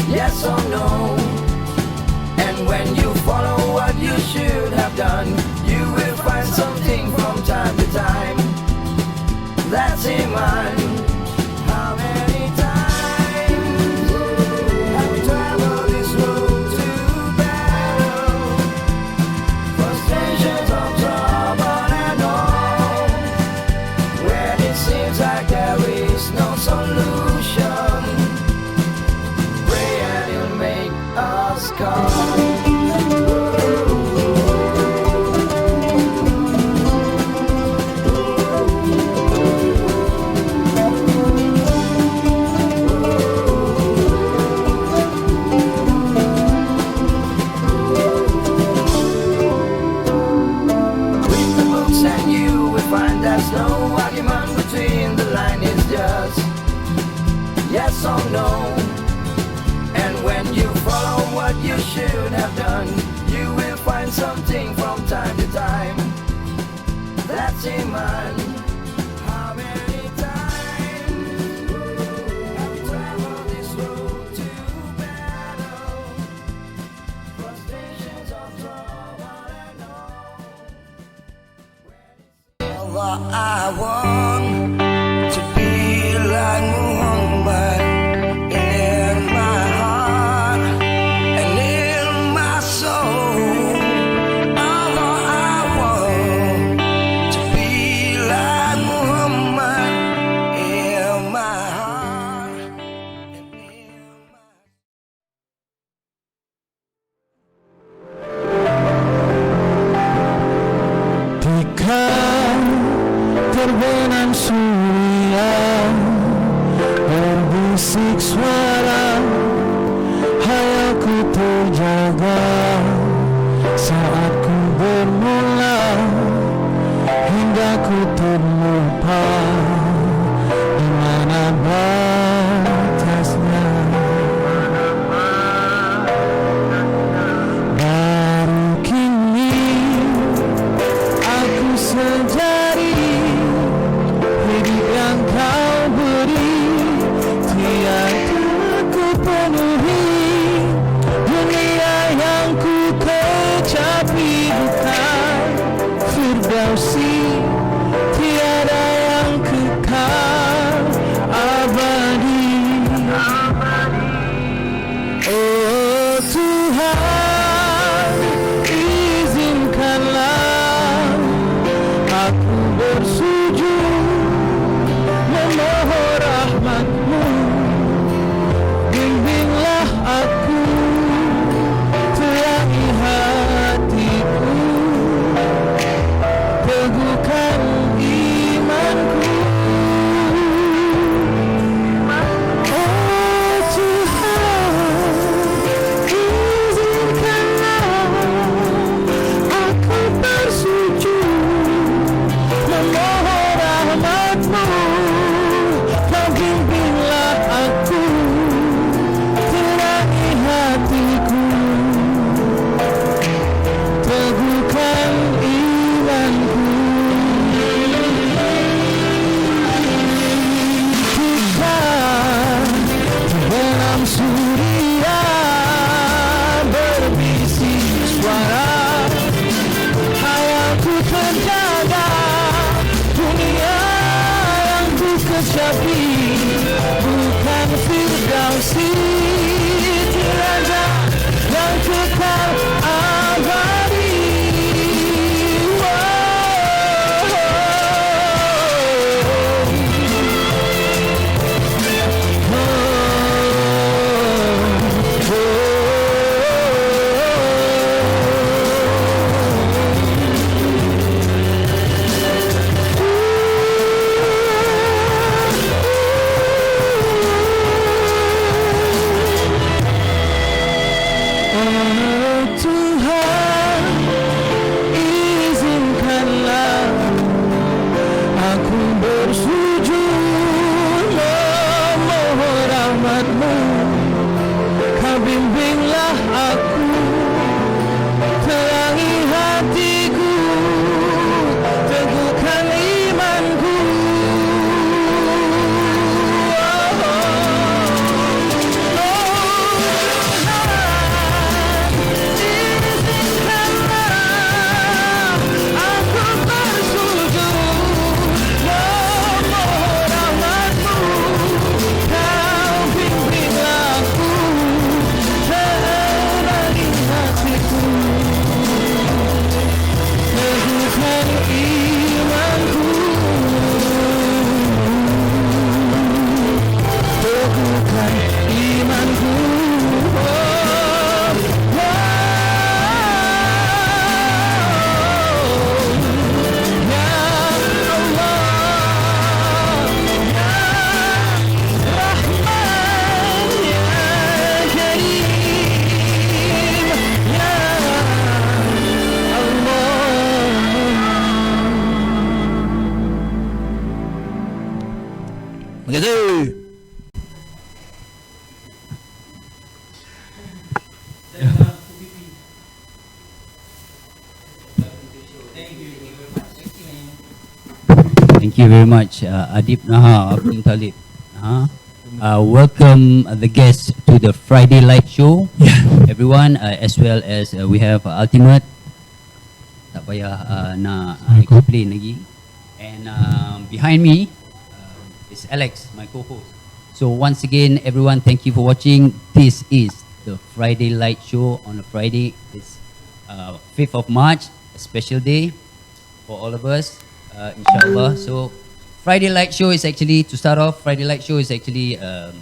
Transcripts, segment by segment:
Yes or no. And when you follow what you should have done, you will find something from time to time. That's Iman. How many times have we traveled this road to battle? Frustrations of trouble and all, when it seems like there is no solution. Pray and He'll make us come. There's no argument between the line, it's just yes or no. And when you follow what you should have done, you will find something from time to time. That's Iman. How many times have we traveled this road to battle? Frustrations of trouble and all. I want to be like Muhammad in my heart and in my soul. Allah, I want to be like Muhammad in my heart and in my terbenam surya, berbisik suara, hayalku terjaga saat ku bermula, hingga ku terlupa di mana batasnya. Baru kini aku sejari hidup yang kau beri, tiada ku penuhi dunia yang ku kecapi, bukan Firdausi, tiada yang kekal abadi. Oh Tuhan, izinkanlah aku bersujud memohon rahmat-Mu, bimbinglah aku, terangi hatiku, teguhkan imanku. Oh Tuhan, izinkanlah aku bersujud memohon rahmat-Mu, Kau bimbinglah aku, terangi hatiku, teguhkan imanku. Bukan terbenam surya, berbisik suara, hayalku terjaga dunia yang ku kecapi, bukan Firdausi, tiada yang kekal abadi. Thank you very much, Adeep, Nahar, Abdul Talib. Welcome the guests to the FridayLite show. Everyone, as well as we have Altimet. Tak payah nak explain lagi. And behind me is Elex, my co-host. So once again, everyone, thank you for watching. This is the FridayLite show on a Friday. It's 5th of March, a special day for all of us, inshallah. So FridayLite show is actually, to start off, FridayLite show is actually a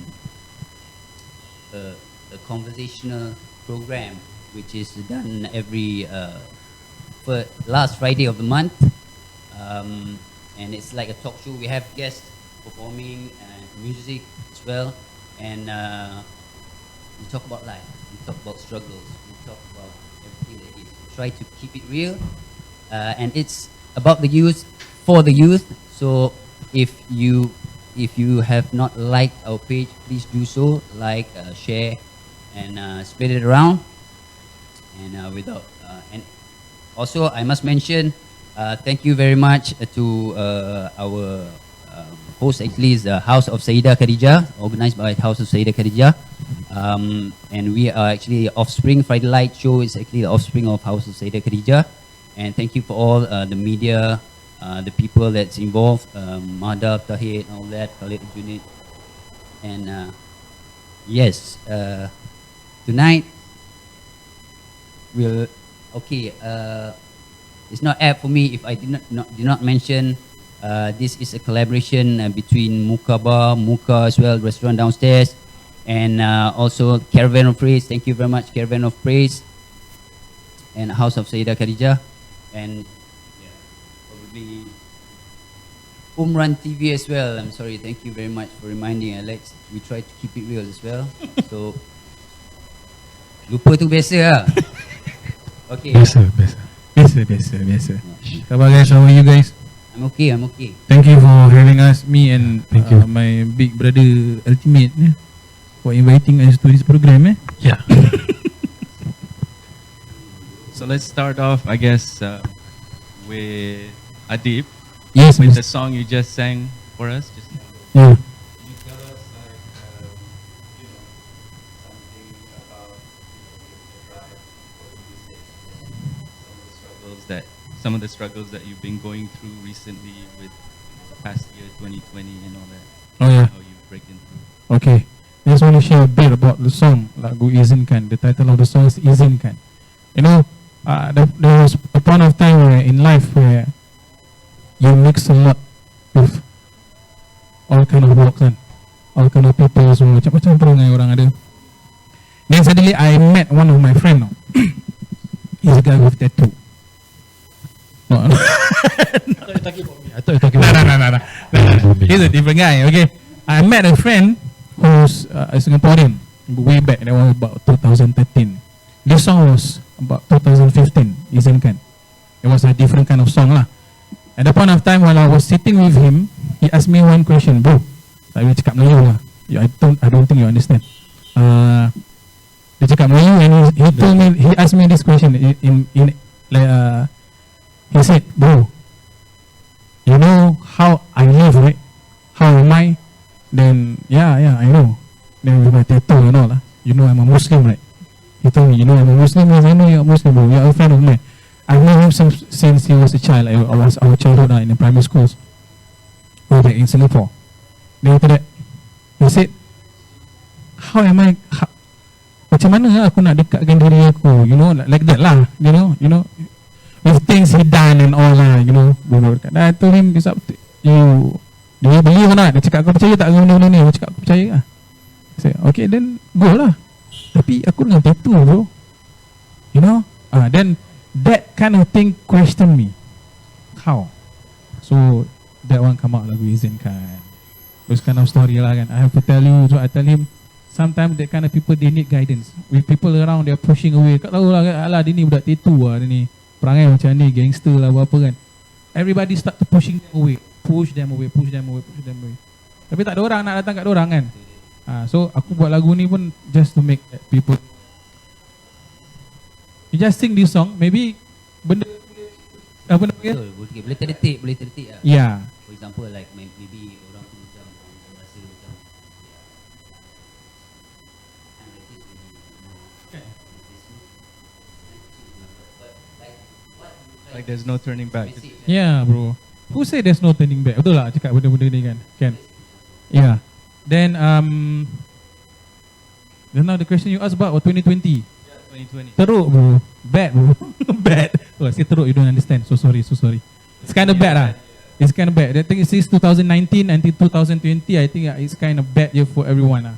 conversational program which is done every last Friday of the month, and it's like a talk show. We have guests performing music as well, and we talk about life, we talk about struggles, we talk about everything that is. We try to keep it real, and it's about the youth, for the youth. So if you have not liked our page, please do so, like, share, and spread it around. And and also I must mention, thank you very much to our host. Actually is the House of Sayyidah Khadijah, organized by House of Sayyidah Khadijah, and we are actually offspring. FridayLite show is actually the offspring of House of Sayyidah Khadijah. And thank you for all the media, the people that's involved, Madhab, Tahir, and all that, Khalid Junid. And yes, tonight we'll, it's not apt for me if I did not mention this is a collaboration between Muka Bar, Muka as well, restaurant downstairs, and also Caravan of Praise. Thank you very much, Caravan of Praise, and House of Sayyidah Khadijah, and probably Umran TV as well. I'm sorry, thank you very much for reminding Alex. We try to keep it real as well. So lupa tu biasa lah. Okay. Biasa. Khabar guys, how are you guys? I'm okay. Thank you for having us, me and my big brother Altimet, for inviting us to this program. Yeah. So let's start off, I guess, with Adeep. Yes, with the song you just sang for us. Just yeah. Can you tell us, like, something about the drive for the music, some of the struggles that you've been going through recently with the past year, 2020, and all that. Oh yeah. How you breaking through. Okay. I just want to share a bit about the song, Lagu Izinkan. The title of the song is Izinkan. You know, there was a point of time where in life where you mix a lot with all kind of walks and all kind of people, semua macam-macam perangai orang ada. Then suddenly I met one of my friend now. He's a guy with tattoo. No. I thought you talking about No. He's a different guy, okay? I met a friend who's a Singaporean way back. That was about 2013. This song was about 2015, Izinkan. It was a different kind of song lah. At the point of time while I was sitting with him, he asked me one question, bro. Tak boleh cakap Melayu lah. I don't think you understand. Dia cakap Melayu and he asked me this question he said, bro, you know how I live, right? How am I? Then, yeah, I know. Then with my tattoo and all, you know I'm a Muslim, right? He told me, you know I'm a Muslim. Yes, I know you're a Muslim, bro. You're a friend of mine. I've known him since he was a child. I was our childhood in the primary schools over there in Singapore. Then after that, he said, how am I, macam mana aku nak dekatkan diri aku, you know, like that lah, you know, with things he done and all lah, you know. Then I told him, it's up to you. Do you believe or not? Dia cakap, kau percaya tak dengan benda ni? Aku cakap, aku percaya lah. I said, okay, then go lah. Tapi aku dengan tattoo, bro. You know? Then that kind of thing questioned me. How? So that one come out lagu Izinkan. Those kind of story lah kan. I have to tell you. So I tell him, sometimes that kind of people, they need guidance. With people around, they're pushing away. Kau tahu lah, alah dia ni budak tattoo lah, dia ni perangai macam ni, gangster lah, apa kan. Everybody start to pushing them away. Push them away. Tapi tak ada orang nak datang kat dorang kan. So aku buat lagu ni pun just to make people. You just sing this song, maybe benda apa nama dia? Boleh terdetik lah. Yeah. for example, like maybe orang tu macam rasa macam I'm like this when but like what you try Like there's no turning back. message, Yeah, bro. Who say there's no turning back? Betul lah cakap benda-benda ni kan? Kan? Yeah. Then now the question you asked about 2020. 2020. Teruk bro. Bad bro. Bad. Oh, I say teruk, you don't understand. So sorry. It's kind of bad lah. It's kind of bad. I think since 2019 until 2020, I think it's kind of bad year for everyone lah.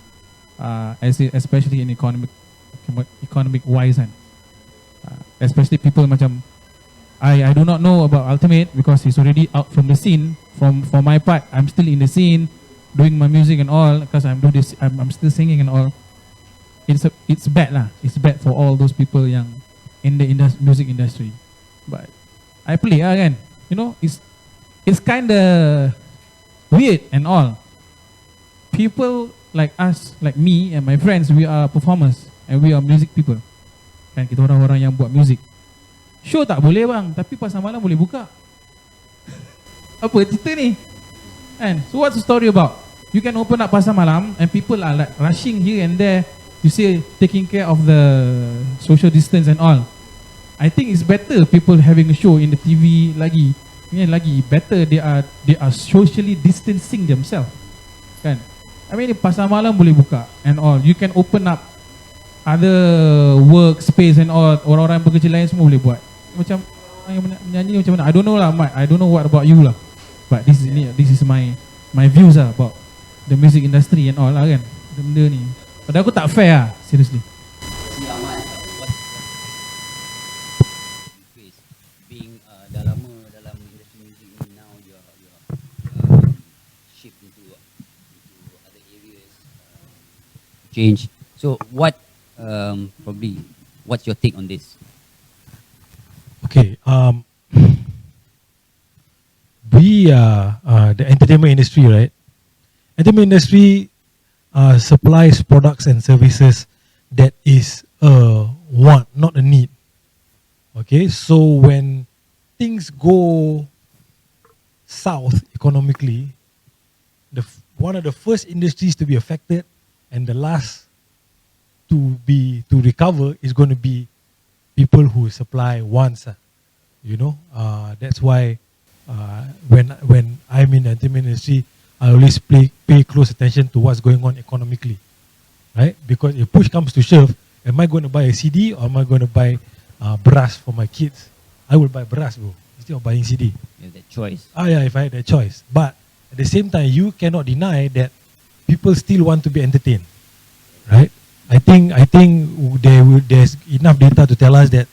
Especially in economic wise kan. Especially people macam I do not know about Altimet because he's already out from the scene. For my part, I'm still in the scene, doing my music and all, because I'm still singing and all. It's bad lah. It's bad for all those people yang in the music industry. But I play lah kan. You know, it's kind of weird and all. People like us, like me and my friends, we are performers and we are music people. Kan kita orang-orang yang buat music. Show tak boleh bang, tapi pasar malam boleh buka. Apa cerita ni? And so what's the story about? You can open up pasar malam and people are like rushing here and there. You see, taking care of the social distance and all. I think it's better people having a show in the TV lagi. Lagi better they are socially distancing themselves. Kan? I mean pasar malam boleh buka and all. You can open up other workspace and all. Orang-orang yang bekerja lain semua boleh buat. Macam orang yang menyanyi macam mana? I don't know lah, Mat. I don't know what about you lah. But this is my views lah about the music industry and all lah kan. Benda ni. Padahal aku tak fair lah, seriously. Si Ahmad, what face being dah lama dalam industri music ni, now you are shift into other areas, change. So what probably what's your take on this? Okay, we are the entertainment industry, right? Entertainment industry supplies products and services that is a want, not a need. Okay, so when things go south economically, one of the first industries to be affected and the last to recover is going to be people who supply wants. That's why when I'm in the entertainment industry, I always pay close attention to what's going on economically, right? Because if push comes to shove, am I going to buy a CD or am I going to buy brass for my kids? I will buy brass, bro, instead of buying CD. You have that choice. Yeah, if I had that choice. But at the same time, you cannot deny that people still want to be entertained, right? I think there's enough data to tell us that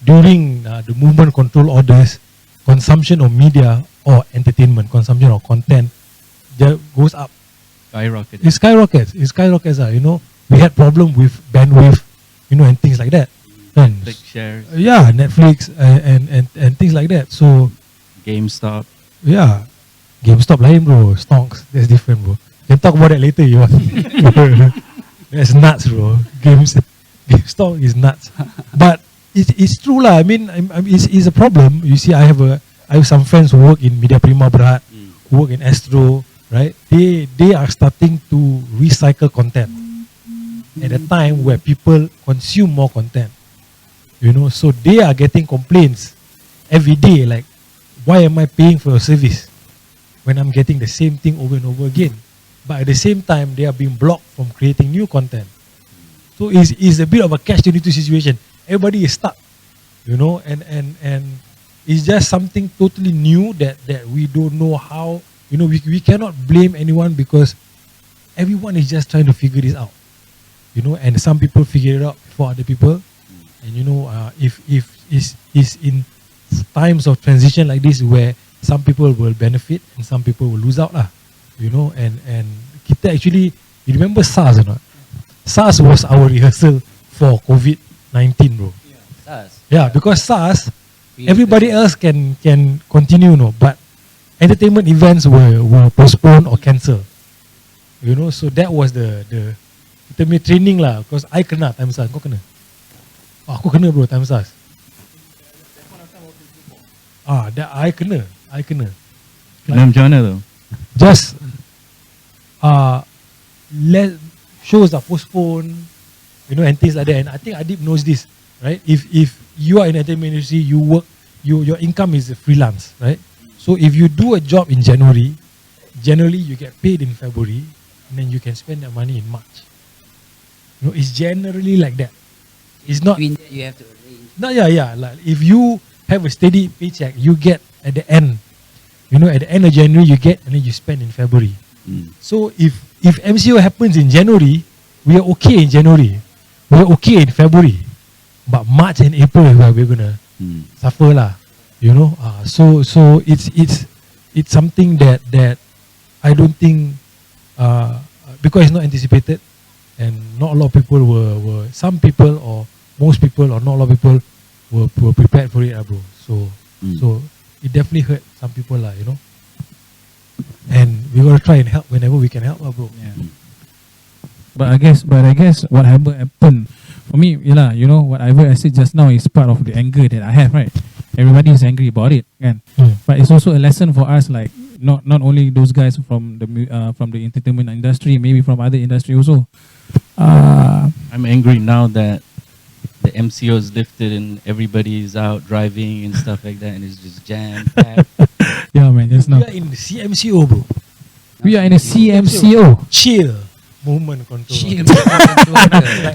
during the movement control orders, consumption of media or entertainment, consumption of content goes up. Skyrocketed. It skyrockets. We had problem with bandwidth, and things like that. Netflix shares. Yeah, Netflix and things like that. So GameStop. Yeah, GameStop lain bro, stonks. That's different, bro. Can talk about that later, you want. That's nuts, bro. GameStop is nuts. But it's true lah. I mean, it's a problem. You see, I have some friends who work in Media Prima Berhad, who work in Astro, right? They are starting to recycle content at a time where people consume more content. So they are getting complaints every day, like, why am I paying for a service when I'm getting the same thing over and over again? But at the same time, they are being blocked from creating new content. So it's a bit of a catch-22 situation. Everybody is stuck, and it's just something totally new that we don't know how. We cannot blame anyone because everyone is just trying to figure this out. And some people figure it out for other people. And if it's in times of transition like this where some people will benefit and some people will lose out lah. And kita actually, you remember SARS or not? SARS was our rehearsal for COVID-19, bro. SARS. Yeah, because SARS, everybody else can continue, but entertainment events were postponed or cancelled. So that was the kita punya training lah. Because I kena time SARS, kau kena? Aku kena bro time SARS. I kena. Macam mana though? Just shows are postponed, and things like that. And I think Adeep knows this, right? If you are in entertainment industry, you work, your income is a freelance, right? So if you do a job in January, generally you get paid in February, and then you can spend that money in March. It's generally like that. It's not. Between that, you have to arrange. No, yeah. Like if you have a steady paycheck, you get at the end. At the end of January, you get, and then you spend in February. So if MCO happens in January, we are okay in January. We are okay in February. But March and April is where we're gonna suffer lah. So it's something that I don't think because it's not anticipated, and not a lot of people were some people or most people or not a lot of people were prepared for it, bro. So it definitely hurt some people lah, and we gotta try and help whenever we can help, bro. Yeah. But I guess what happened for me, whatever I said just now is part of the anger that I have, right? Everybody is angry about it, kan? But it's also a lesson for us, like not only those guys from the entertainment industry, maybe from other industry also. I'm angry now that the MCO is lifted and everybody is out driving and stuff like that, and it's just jam packed. Yeah, man, just now. We are in the CMCO, bro. We are in a CMCO. Chill movement control.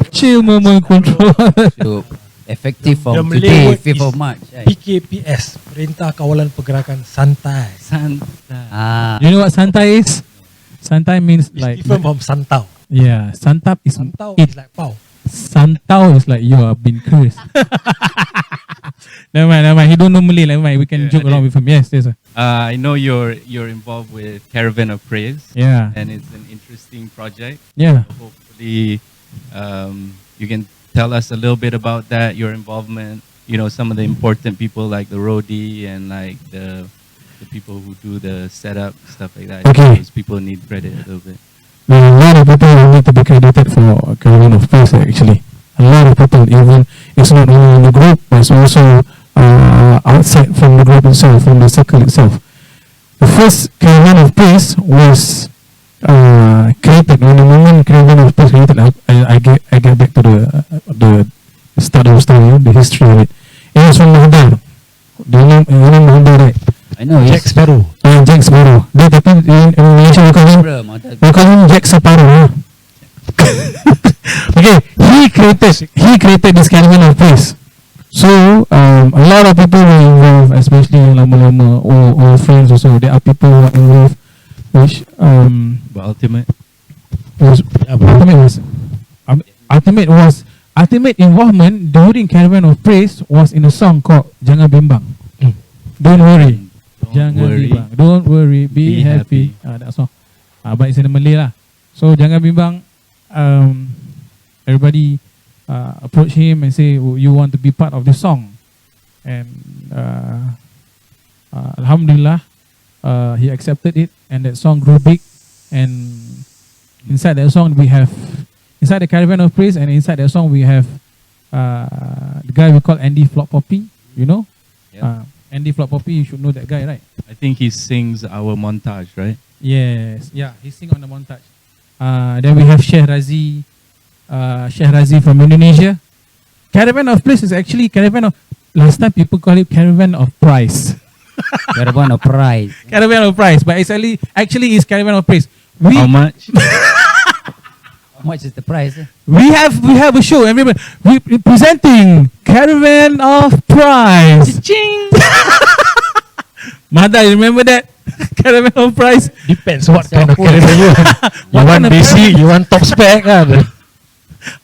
Chill moment control. So, effective The from Malay today, word 5th of is March. Right? PKPS, Perintah Kawalan Pergerakan Santai. Ah, You know what santai is? Santai means It's like different from Santau. yeah, santap is Santau it. is like pau. Santau is like you have been cursed. Never mind. He don't know Malay. Never mind. We can joke around with him. Yes. I know you're involved with Caravan of Praise. Yeah. And it's an interesting project. Yeah. Hopefully, you can tell us a little bit about that, your involvement. Some of the important people like the roadie and like the people who do the setup, stuff like that. Okay. Those people need credit a little bit. There are a lot of people who need to be credited for Caravan of Praise, actually. A lot of people, even it's not only in the group, but it's also outside from the group itself, from the circle itself. The first Caravan of Praise was created. When the moment Caravan of Praise created, I get back to the start of the story, the history of it. It was from Nahar. Do you know Nahar, right? I know. Jack Sparrow. Jack Sparrow. Dia tapi in Malaysia we call him Jack Sparrow. Okay, he created this Caravan of Praise. So a lot of people were involved, especially lama-lama old friends also. There are people who are involved, which But Altimet. Ultimate involvement during Caravan of Praise was in a song called Jangan Bimbang. Don't worry. Jangan bimbang. Don't worry. Be happy. That song. But it's in Malay lah. So Jangan Bimbang. Everybody approach him and say, you want to be part of this song. And Alhamdulillah, he accepted it, and that song grew big. And inside that song inside the Caravan of Praise, and inside that song we have the guy we call Andy Flop Poppy. Yep. Andy Flop Poppy, you should know that guy, right? I think he sings our montage, right? Yes, yeah, he sings on the montage. Then we have Sheikh Razi from Indonesia. Caravan of Praise is actually last time people call it Caravan of Prize. Caravan of Prize. Caravan of Prize, but it's actually is Caravan of Praise. How much? How much is the price? We have a show, everybody. We presenting Caravan of Prize. Ching. Mada, you remember that? Caravan of Prize. Depends what kind of caravan you want. You want basic, you want top spec kan?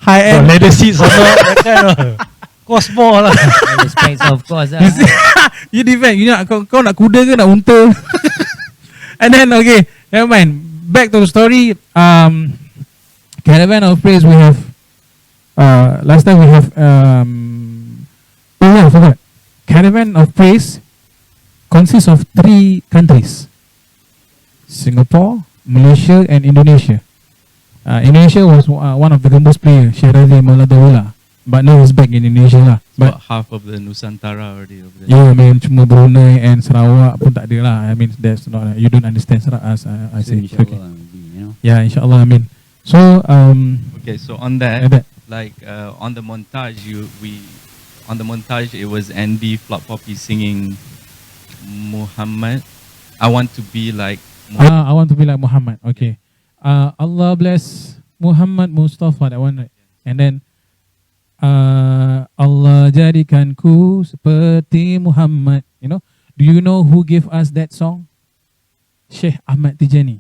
High end. Leather seats or not, that kind of. Cost more lah. The specs, of course. You defend. Kau nak kuda ke nak unta? And then okay, never mind. Back to the story. Caravan of Praise, we have last time we have I forgot. Caravan of Praise consists of 3 countries: Singapore, Malaysia, and Indonesia. Indonesia was one of the gembos players, Syarazi Maladawula. But now he's back in Indonesia lah. But But half of the Nusantara already over there. yeah, I mean, cuma Brunei and Sarawak pun tak ada lah. I mean, that's not, you don't understand Sarawak. I So say, inshallah, okay. maybe, you know. Yeah, inshallah. I mean, so Okay, so on that, that. like on the montage, on the montage it was Andy Flop Poppy singing Muhammad. I want to be like Muhammad. I want to be like Muhammad. Okay. Allah bless Muhammad Mustafa, that one, right? And then Allah jadikanku seperti Muhammad. You know? Do you know who gave us that song? Sheikh Ahmad Tijani.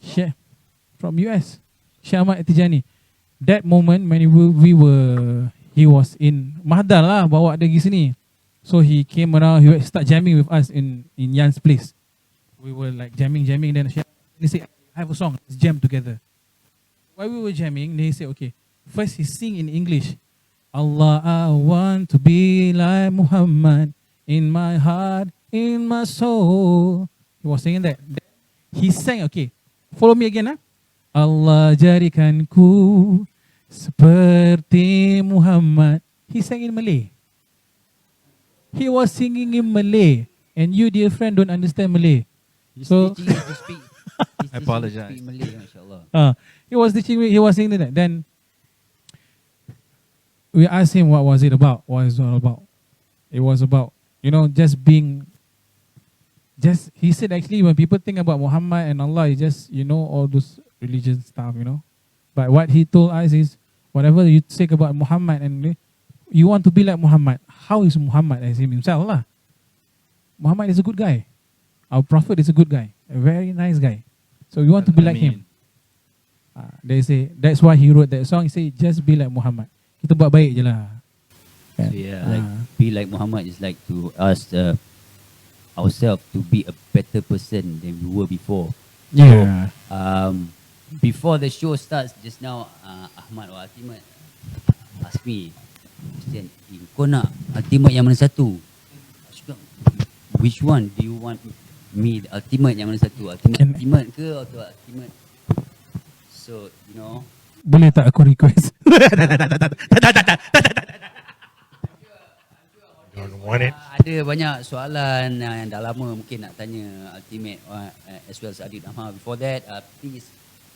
Sheikh from US. Sheikh Ahmad Tijani. That moment when he was in Mahdal lah, bawa dia pergi sini. So he came around, he start jamming with us in Yan's place. We were like jamming, then he said, I have a song, let's jam together. While we were jamming, he said, okay, first he sing in English. Allah, I want to be like Muhammad in my heart, in my soul. He was singing that. He sang, okay, follow me again. Allah jadikanku seperti Muhammad. He sang in Malay. He was singing in Malay. And you, dear friend, don't understand Malay. So I apologize. he was teaching me, he was saying that. Then we asked him what was it about. What is it all about? It was about, you know, he said actually when people think about Muhammad and Allah, it's just, you know, all those religious stuff, you know. But what he told us is, whatever you say about Muhammad and you want to be like Muhammad, how is Muhammad as himself lah? Muhammad is a good guy. Our Prophet is a good guy. A very nice guy. So we want to be like him. They say, that's why he wrote that song. He say, just be like Muhammad. Kita buat baik je lah. So yeah, like be like Muhammad is like to us ourselves to be a better person than we were before. Yeah. So, before the show starts, just now Ahmad or Altimet asked me, question, kau nak Altimet yang mana satu? Which one do you want me, the Altimet yang mana satu? Altimet ke atau Altimet? So, you know. Boleh tak aku request? Don't want it. Ada banyak soalan yang dah lama mungkin nak tanya Altimet as well as Adeep Nahar. Before that, please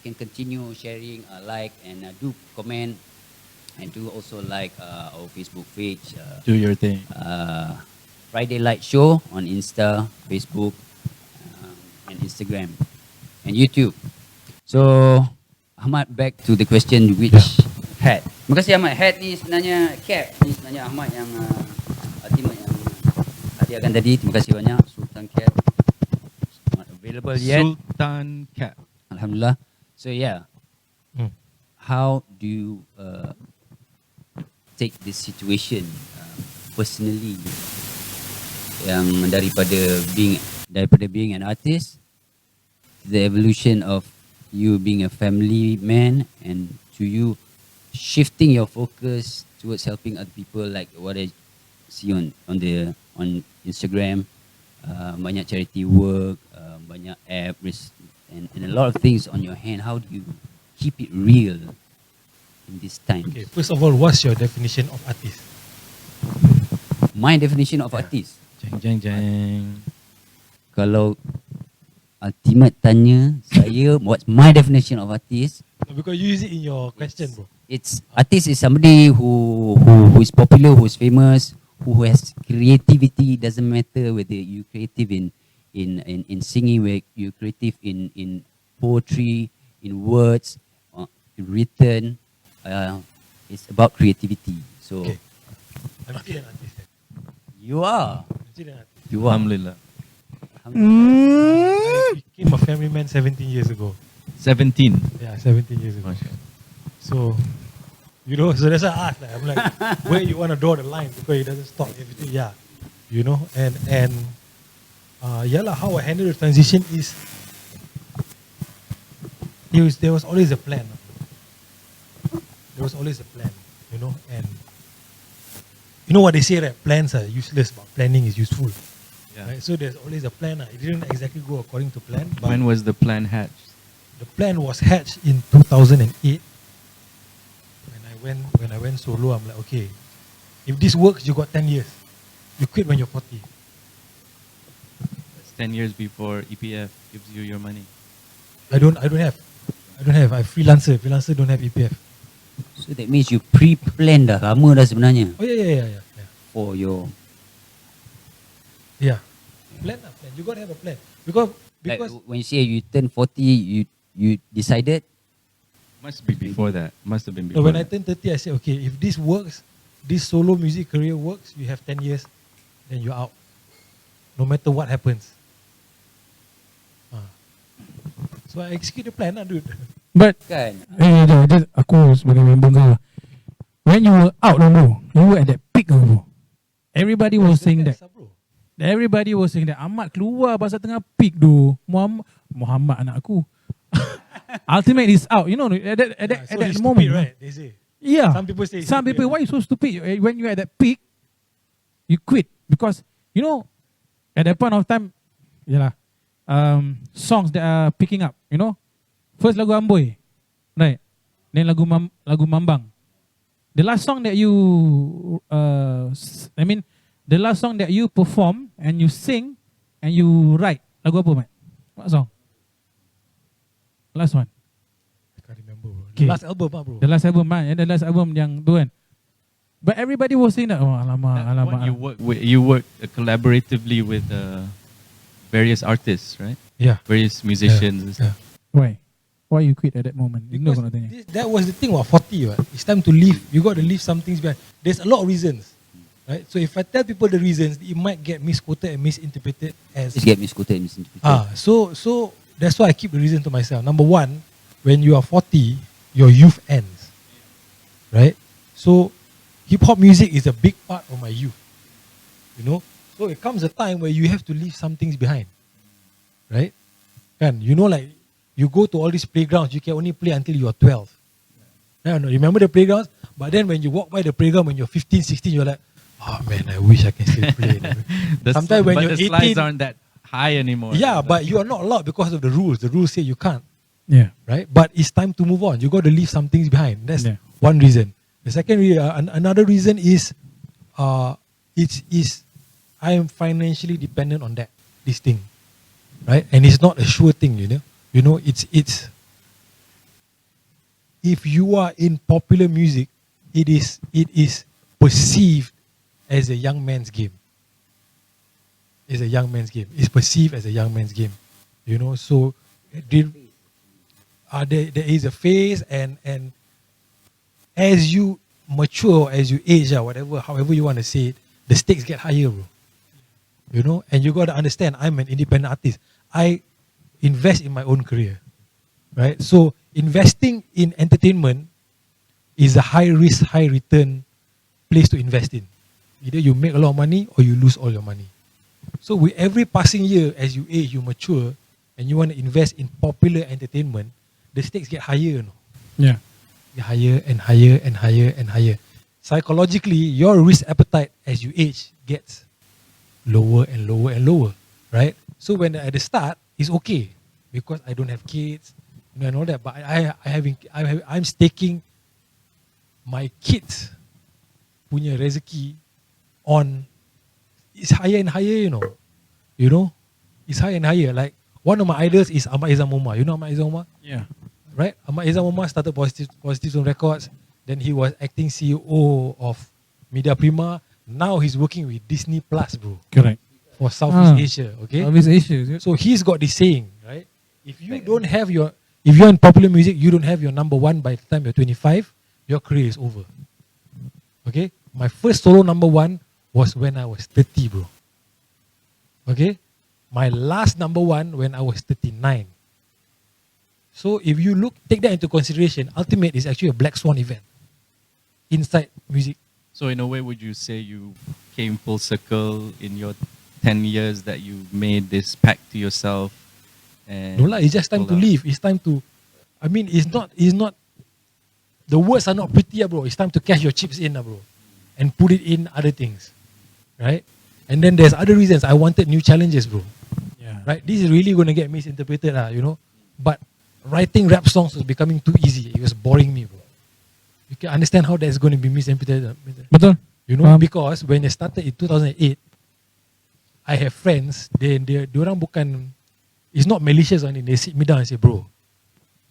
can continue sharing, like and do comment and do also like our Facebook page. Do your thing. FridayLite Show on Insta, Facebook, and Instagram, and YouTube. So, Ahmad, back to the question, which hat? Terima kasih Ahmad. Hat ni sebenarnya cap. Ni sebenarnya Ahmad yang Altimet yang hadiahkan tadi. Terima kasih banyak. Sultan Cap. Not available yet. Sultan Cap. Alhamdulillah. So yeah, how do you take this situation personally? Yang daripada being an artist, the evolution of you being a family man, and to you shifting your focus towards helping other people, like what I see on Instagram, banyak charity work, banyak app, and a lot of things on your hand. How do you keep it real in this time? Okay, first of all, what's your definition of artist? My definition of artist. Jeng. Kalau Altimet tanya saya what's my definition of artist, No, because you use it in your question, bro. it's artist is somebody who is popular, who is famous, who has creativity. Doesn't matter whether you creative in singing, whether you creative in poetry, in words, written. It's about creativity. So Okay. I'm still an artist. you are. I'm still an artist. You are. Alhamdulillah. I became a family man 17 years ago. 17. Yeah, 17 years ago. So, you know, so that's why I asked. Like, I'm like, where you want to draw the line, because it doesn't stop everything. Yeah, you know, and yeah lah, how I handle the transition is there was always a plan. There was always a plan, you know, and you know what they say, right? Plans are useless, but planning is useful. Yeah. Right? So there's always a plan. It didn't exactly go according to plan. But When was the plan hatched? the plan was hatched in 2008 when I when I went solo, I'm like, okay, if this works, you got 10 years. You quit when you're 40. That's 10 years before EPF gives you your money. I don't have. I freelancer. Freelancer don't have EPF. So that means you pre-plan dah lama dah sebenarnya Oh yeah. for your Yeah. Plan. You got to have a plan. Because like when you say you turn 40, you decided. Must be before that. Must have been so before when I that. turned 30, I said, okay, if this works, this solo music career works, you have 10 years, then you're out. No matter what happens. So I execute the plan, dude. But Kan? just aku sebagai member kau, when you were out bro, you were at that peak bro. Everybody was saying that. Everybody was saying that Ahmad keluar pasal tengah peak tu. Muhammad anak aku. Ultimate is out. You know, at that stupid, moment. right? They say. Yeah. Some people say. Some people, why you so stupid? When you're at that peak, you quit. Because, you know, at that point of time, songs that are picking up, you know. First lagu Amboy, right? Then lagu Mambang. The last song that you, the last song that you perform and you sing and you write, lagu apa, Mat? What song? Last one. I can't remember. Okay. The last album, bro. The last album, man. The last album yang tu kan. But everybody was saying that, oh alamak. You work collaboratively with various artists, right? Yeah. Various musicians and stuff. Why? Why you quit at that moment? Because that was the thing, 40, right? It's time to leave. You got to leave some things behind. There's a lot of reasons, right? So if I tell people the reasons, it might get misquoted and misinterpreted as... It's get misquoted and misinterpreted. So that's why I keep the reason to myself. Number one, when you are 40, your youth ends, right? So hip-hop music is a big part of my youth, you know? So it comes a time where you have to leave some things behind, right? And you know, like, you go to all these playgrounds, you can only play until you are 12. No, remember the playgrounds? But then when you walk by the playground when you're 15, 16, you're like, oh man, I wish I can still play. Sometimes when you're 18, the slides aren't that high anymore. Yeah, but you are not allowed because of the rules. The rules say you can't. Yeah. Right? But it's time to move on. You got to leave some things behind. That's one reason. The second reason, another reason is, I am financially dependent on this thing, right? And it's not a sure thing, you know. You know, it's if you are in popular music, it is perceived as a young man's game. It's a young man's game. It's perceived as a young man's game, you know. So there is a phase, and as you mature, as you age, however you want to say it, the stakes get higher, bro. You know, and you got to understand, I'm an independent artist. I invest in my own career, right? So investing in entertainment is a high risk, high return place to invest in. Either you make a lot of money or you lose all your money. So with every passing year, as you age, you mature, and you want to invest in popular entertainment, the stakes get higher, you know. Yeah. Get higher and higher and higher and higher. Psychologically, your risk appetite as you age gets lower and lower and lower, right? So when at the start, it's okay because I don't have kids, you know, and all that. But I'm staking my kids punya rezeki on. It's higher and higher, you know. It's higher and higher. Like one of my idols is Ahmad Izzam Omar. You know Ahmad Izzam Omar? Yeah. Right? Ahmad Izzam Omar started Positive Zone Records. Then he was acting CEO of Media Prima. Now he's working with Disney Plus, bro. Correct. For Southeast Asia, okay? Southeast Asia. So he's got this saying, right? If you're in popular music, you don't have your number one by the time you're 25, your career is over. Okay? My first solo number one was when I was 30, bro. Okay? My last number one when I was 39. So if you take that into consideration, Altimet is actually a black swan event inside music. So in a way, would you say you came full circle in your 10 years that you made this pact to yourself? And no lah, it's just time to leave. It's time to, it's not, the words are not pretty, bro. It's time to cash your chips in, bro. And put it in other things. Right? And then there's other reasons. I wanted new challenges, bro. Yeah. Right? This is really going to get misinterpreted, you know. But writing rap songs was becoming too easy. It was boring me, bro. You can understand how that's going to be misinterpreted. Betul. You know, because when it started in 2008, I have friends, they orang bukan, it's not malicious on it. They sit me down and say, bro,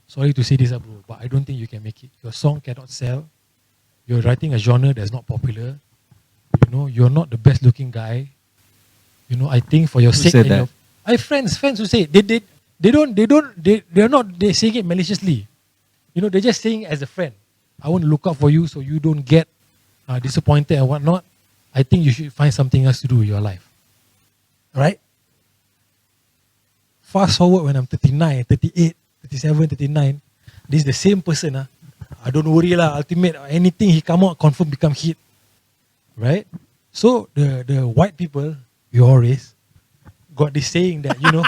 sorry to say this, bro, but I don't think you can make it. Your song cannot sell. You're writing a genre that's not popular. You know, you're not the best looking guy. You know, I think for your Who sake, said and that? I have friends who say they're not saying it maliciously. You know, they're just saying as a friend, I want to look out for you so you don't get disappointed and whatnot. I think you should find something else to do with your life. Right? Fast forward when I'm 39, 38, 37, 39, this is the same person. I don't worry lah, Altimet, anything he come out, confirm become hit. Right? So the white people, your race, got this saying that, you know,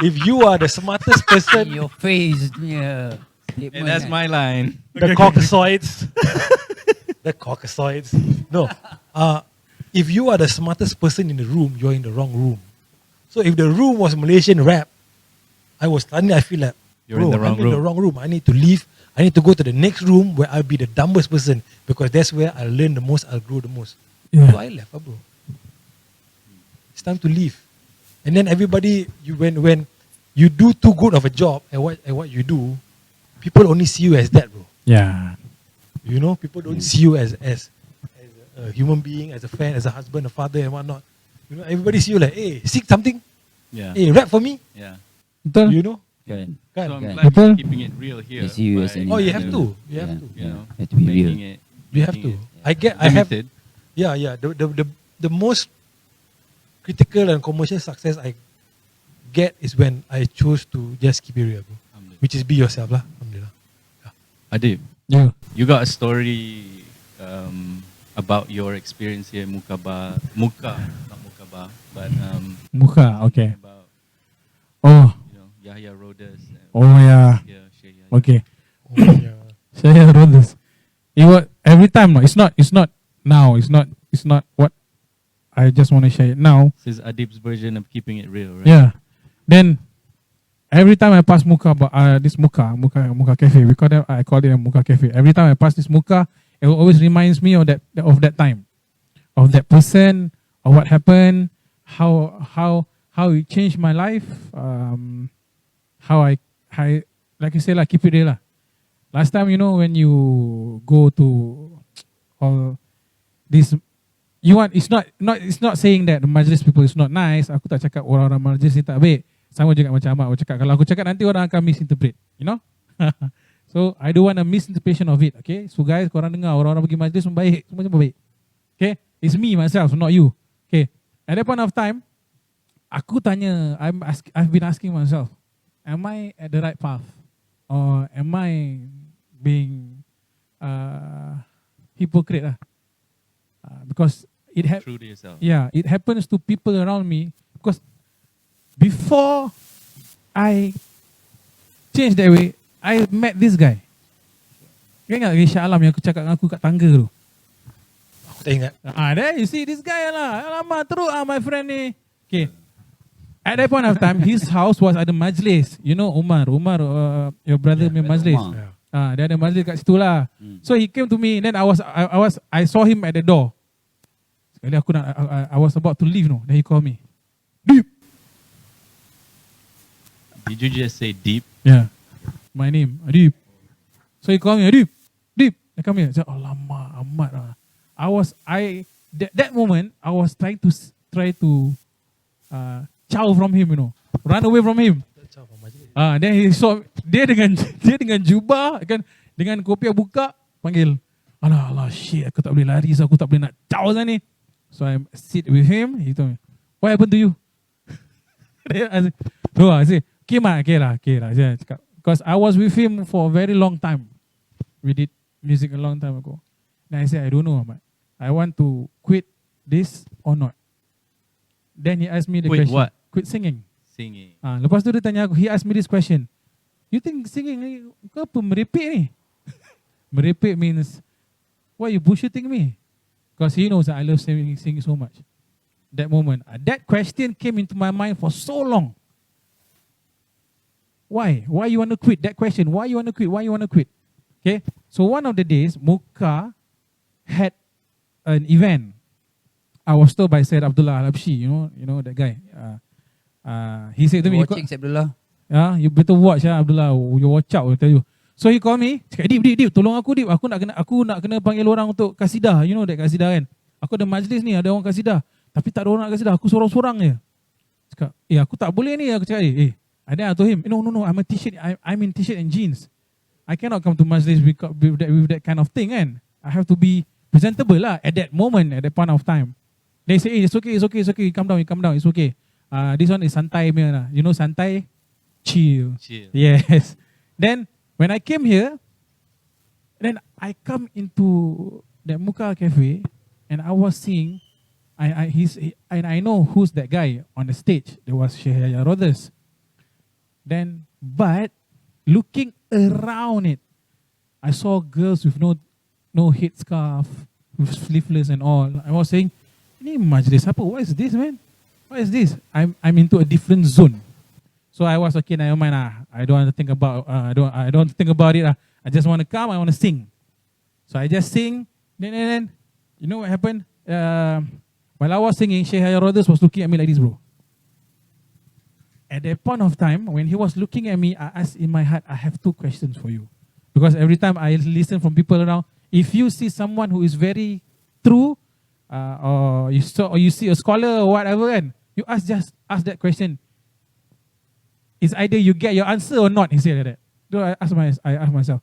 if you are the smartest person, Your face, yeah. And that's my line. the Caucasoids, the Caucasoids. No, if you are the smartest person in the room, you're in the wrong room. So if the room was Malaysian rap, I feel like, You're in the wrong I'm in the room. wrong room. I need to leave. I need to go to the next room where I'll be the dumbest person because that's where I'll learn the most, I'll grow the most. Yeah. So I left, bro. It's time to leave. And then everybody, when you do too good of a job at what you do, people only see you as that, bro. Yeah. You know, people don't see you as a human being, as a friend, as a husband, a father, and whatnot. You know, everybody see you like, hey, sing something. Yeah. Hey, rap for me. Yeah. Betul. You know, Kan? kan? So I'm Kan. glad Betul. you're keeping it real here. They see you as by, an Oh, you have individual. to. You have to. You know, Have to be real. making it. You have making to. it I have. limited. Yeah. The most critical and commercial success I get is when I choose to just keep it real, bro. Which is be yourself, lah. Alhamdulillah. Adeep, Yeah. you got a story about your experience here in Muka, not Mukaba, but Muka. Okay. about Oh. Yahya Rodas. Oh yeah. Yeah, Sheikh Yahya. Okay. Oh, yeah. Saya wrote this. It was every time. No, it's not now. It's not what I just want to share it now. This is Adeep's version of keeping it real, right? Yeah. Then every time I pass Muka, this Muka Cafe, I call it a Muka Cafe. Every time I pass this Muka, it always reminds me of that time, of that person, of what happened, how it changed my life, how I like you say lah, keep it real lah. Last time, you know, when you go to all this, it's not saying that the majlis people is not nice. Aku tak cakap orang-orang majlis ni tak baik. Sama juga macam Ahmad cakap. Kalau aku cakap nanti orang akan misinterpret, you know. So I don't want a misinterpretation of it. Okay, so guys, korang dengar orang-orang pergi majlis semua baik, semua baik. Okay, it's me myself, not you. Okay, at that point of time, aku tanya, I've been asking myself, am I at the right path, or am I being hypocrite lah? Because True to yourself. yeah, it happens to people around me. Because before I changed that way, I met this guy. Kau ingat Risha Alam yang aku cakap dengan aku kat tangga tu? Aku tak ingat. There you see this guy lah. Alamak, teruk my friend ni. Okay. At that point of time, his house was ada majlis. You know Umar, your brother punya majlis. Umar. Dia ada majlis kat situ lah. So he came to me, then I saw him at the door. Sekali I was about to leave, no. Then he called me. Deep. Did you just say deep? Yeah. My name, Adeep. So he called me, Adeep. Deep. I come here. I said, alamak, Ahmad lah. That moment, I was trying to chow from him, you know. Run away from him. Then he saw dia dengan jubah kan, dengan kopi buka, panggil. Alah shit, aku tak boleh lari, so aku tak boleh nak chow sana ni. So I sit with him. He told me, what happened to you? I say, okay lah. Saya cakap, because I was with him for a very long time. We did music a long time ago. Then I said, I don't know, Ahmad. I want to quit this or not. Then he asked me the Quit question. what? Quit singing. Singing. Lepas tu dia tanya aku, he asked me this question. You think singing ni, kau apa merepek ni? Merepek means, why you bullshitting me? Because he knows that I love singing so much. That moment, that question came into my mind for so long. Why? Why you want to quit? That question, why you want to quit? Okay, so one of the days, Muka had an event. I was told by Said Abdullah Al-Abshi, you know that guy. He said to me, Watching Abdullah. yeah, you better watch, Abdullah. You watch out, I tell you. So he called me, cakap, Deep, tolong aku, Deep. Aku nak kena panggil orang untuk kasidah. You know that kasidah kan? Aku ada majlis ni, ada orang kasidah. Tapi tak ada orang nak kasidah. Aku sorang-sorang je. Cakap, aku tak boleh ni. Aku cakap, And then I told him, no, I'm a t-shirt. I'm in t-shirt and jeans. I cannot come to majlis with that kind of thing, kan? I have to be presentable lah at that moment, at that point of time. They say, it's okay. Calm down, it's okay. This one is santai punya lah. You know santai? Chill. Yes. Then, when I came here, then I come into that Muka Cafe, and I was seeing, and I know who's that guy on the stage. There was Sheikh Rothers. Then, but looking around it, I saw girls with no headscarf, with sleeveless and all. I was saying, ini majlis apa? What is this, man? What is this? I'm into a different zone. So I was okay, never mind. I don't want to think about. I don't want to think about it. I just want to come. I want to sing. So I just sing. Then you know what happened? While I was singing, Sheikh Rothers was looking at me like this, bro. At that point of time, when he was looking at me, I asked in my heart, I have two questions for you. Because every time I listen from people around, if you see someone who is very true, or you see a scholar or whatever, and you just ask that question. It's either you get your answer or not, he said like that. So I ask myself,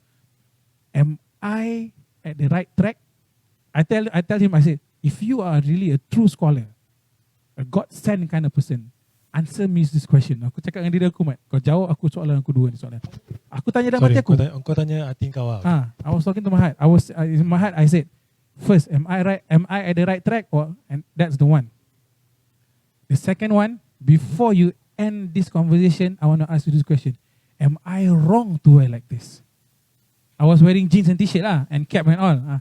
am I at the right track? I tell him, I said, if you are really a true scholar, a God-sent kind of person, answer me this question. Aku cakap dengan diri aku, Mat. Kau jawab aku soalan aku dua ni soalan. Aku tanya dalam hati aku. Kau tanya hati kau lah. I was talking to my heart. In my heart, I said, first, am I right? Am I at the right track? And that's the one. The second one, before you end this conversation, I want to ask you this question. Am I wrong to wear like this? I was wearing jeans and t-shirt and cap and all.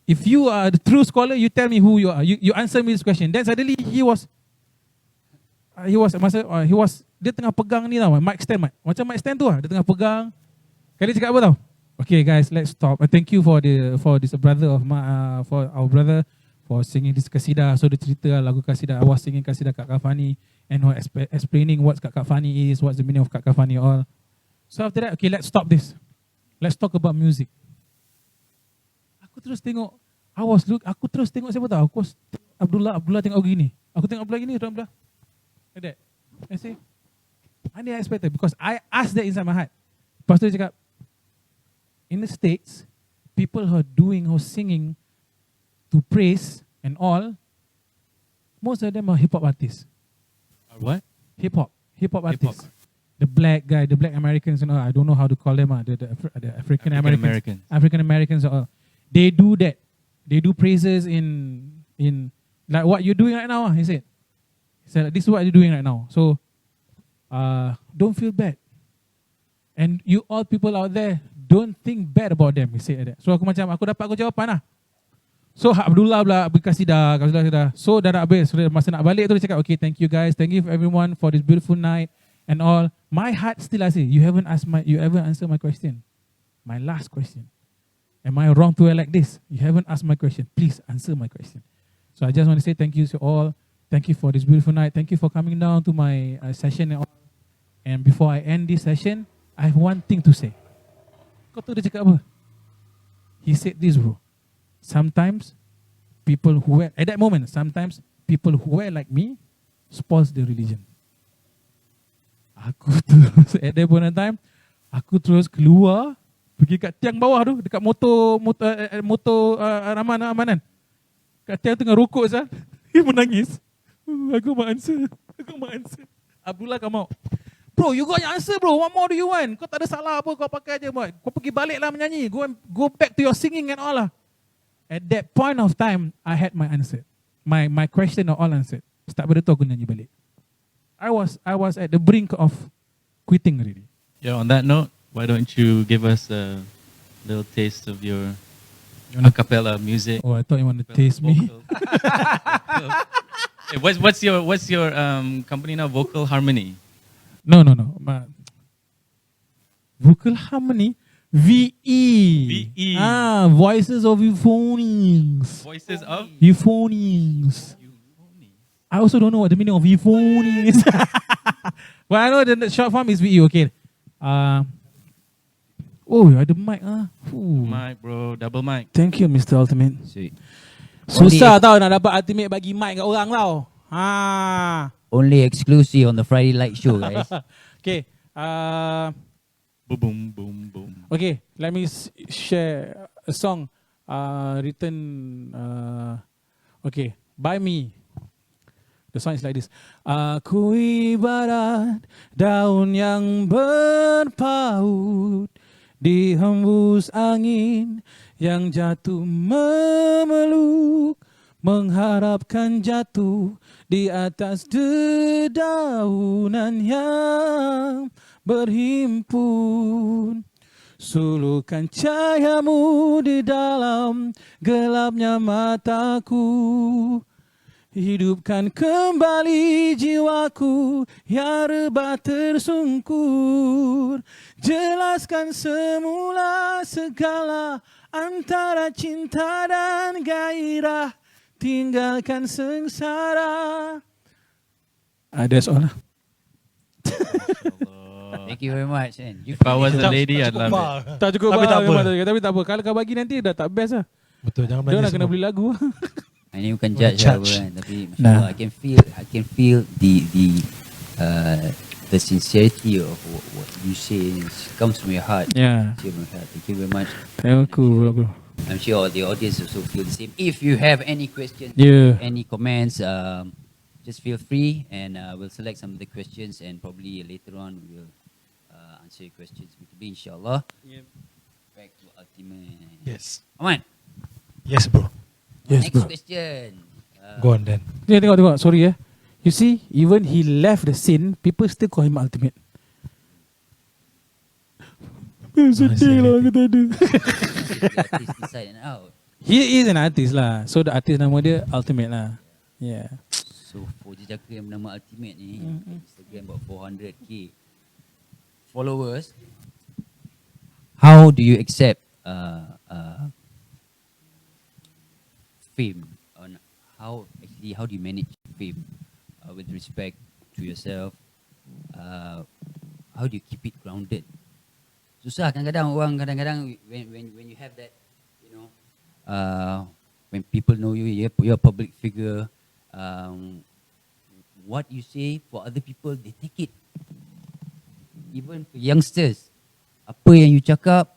If you are the true scholar, you tell me who you are. You answer me this question. Then suddenly dia tengah pegang ni tau, mic stand, macam mic stand tu dia tengah pegang. Kali cakap apa tau? Okay guys, let's stop. Thank you for this brother of for our brother for singing this kasidah. So dia cerita lagu kasidah. I was singing kasidah Kak Kafani and explaining what Kak Kafani is, what's the meaning of Kak Kafani all. So after that, okay, let's stop this. Let's talk about music. Aku terus tengok siapa tahu. Abdullah tengok gini. Aku tengok Abdullah gini, Abdullah. Like that. I say, I didn't expect it because I asked that inside my heart. Lepas tu dia cakap, in the States, people who are singing to praise and all, most of them are hip-hop artists. What? Hip-hop artists. The black Americans, I don't know how to call them, the African Americans, they do that. They do praises in like what you're doing right now, he said. He said, this is what you're doing right now. So, don't feel bad. And you all people out there, don't think bad about them, he said that. So aku dapat jawapan lah. So Abdullah berkasidah. So dah nak habis, masa nak balik tu dia cakap, okay, thank you guys, thank you everyone for this beautiful night and all. My heart still I say, you haven't answered my question. My last question. Am I wrong to wear like this? You haven't asked my question. Please answer my question. So I just want to say thank you to all. Thank you for this beautiful night. Thank you for coming down to my session and all. And before I end this session, I have one thing to say. Kau tahu dia cakap apa? He said this, bro. Sometimes people who wear, at that moment, sometimes people who wear like me spoils the religion. Aku terus, at that point in time, aku terus keluar, pergi kat tiang bawah tu, dekat motor amanan. Kat tiang tengah rokok sah. Dia menangis. Aku mau answer. Abdullah come out. Bro, you got your answer, bro. What more do you want? Kau tak ada salah apa, kau pakai aja, boy. Kau pergi balik lah menyanyi. Go back to your singing and all lah. At that point of time, I had my answer. My question are all answered. Start pada tu aku nyanyi balik. I was at the brink of quitting already. Yeah, on that note, why don't you give us a little taste of your a cappella music? Oh, I thought you want to taste me. Hey, what's your company now? Vocal Harmony. No. Vocal Harmony. VE. VE. Voices of Euphonics. Voices of Euphonics. I also don't know what the meaning of euphony is. But I know the short form is VE, okay. Ada mic mic, bro. Double mic. Thank you, Mr. Altimet. Sweet. Susah tau nak dapat Altimet bagi mic kat orang tau. Only exclusive on the FridayLite show, guys. Okay. Boom, boom, boom, boom. Okay, let me share a song written by me. The song is like this. Aku ibarat daun yang berpaut, dihembus angin yang jatuh memeluk, mengharapkan jatuh di atas dedaunan yang berhimpun. Sulukan cahayamu di dalam gelapnya mataku, hidupkan kembali jiwaku yang rebah tersungkur. Jelaskan semula segala antara cinta dan gairah, tinggalkan sengsara. That's all lah. Thank you very much. If I was a lady, I'd love it. Tak cukup Tapi tak apa. Tapi tak apa. Kalau kau bagi nanti dah tak best lah. Betul, jangan Dia belanja nak kena semua. beli lagu. Ini bukan judge lah, kan. Tapi Nah. mashallah, I can feel the sincerity of what you say. It comes from your heart. Yeah. From your heart. Thank you very much. Thank you, bro. I'm sure the audience also feel the same. If you have any questions, Yeah. any comments, just feel free, and we'll select some of the questions, and probably later on we'll answer your questions. Inshallah. Yep. Back to Altimet. Yes. Aman. Yes, bro. Yes, Next bro. question. Go on then. Tengok. Sorry You see, even he left the scene, people still call him Ultimate. Sedih lah kata dia. The artist inside and out. He is an artist lah. So the artist nama dia Ultimate lah. Yeah. So for jejaka yang bernama Altimet ni, Instagram about 400k followers. How do you accept fame? On how do you manage fame with respect to yourself? How do you keep it grounded? Susah kadang-kadang orang when you have that, you know, when people know you, you're a public figure. What you say for other people, they take it. Even for youngsters, apa yang you cakap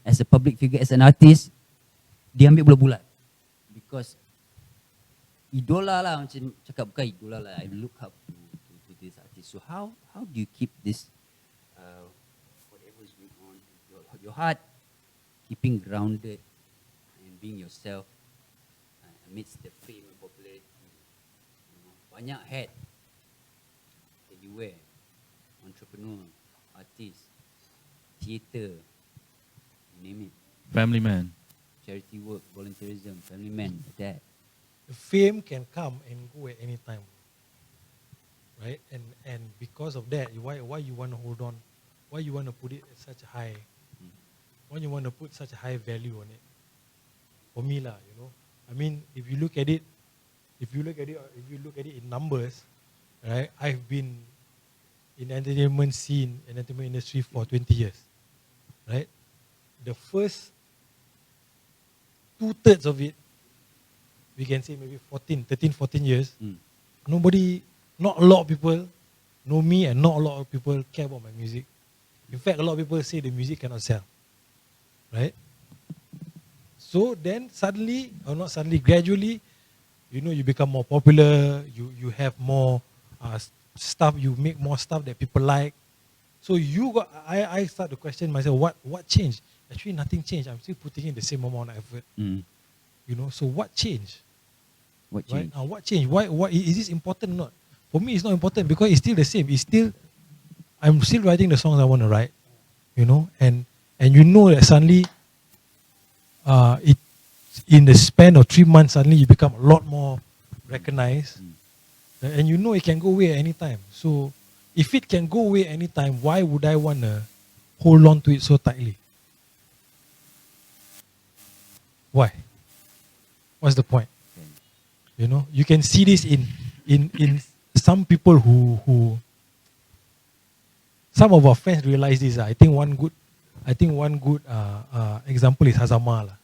as a public figure, as an artist, dia ambil bulat-bulat. Because idola lah, macam cakap bukan idola lah, I look up to this artist. So how do you keep this whatever is going on, your heart keeping grounded and being yourself amidst the fame and popularity? Banyak hat that you wear. Entrepreneur, artist, theater, you name it. Family man. Charity work, volunteerism, family man, dad. The fame can come and go at any time, right? And because of that, why you want to hold on? Why you want to put it at such a high? Why you want to put such a high value on it? For me lah, you know. I mean, if you look at it in numbers, right? I've been in entertainment scene and entertainment industry for 20 years, right? The first 2/3 of it, we can say maybe 13-14 years, not a lot of people know me, and not a lot of people care about my music. In fact, a lot of people say the music cannot sell, right? So then gradually, you know, you become more popular, you have more stuff, you make more stuff that people like. So I start to question myself, what changed? Actually, nothing changed. I'm still putting in the same amount of effort. You know, so what changed? What Right? changed? What changed? Why is this important or not? For me, it's not important because it's still the same. I'm still writing the songs I want to write. You know, and you know that suddenly, in the span of 3 months, suddenly you become a lot more recognized, and you know it can go away at any time. So if it can go away anytime, why would I want to hold on to it so tightly? Why? What's the point? You know, you can see this in some people who some of our friends realize this. I think one good example is Hazama lah.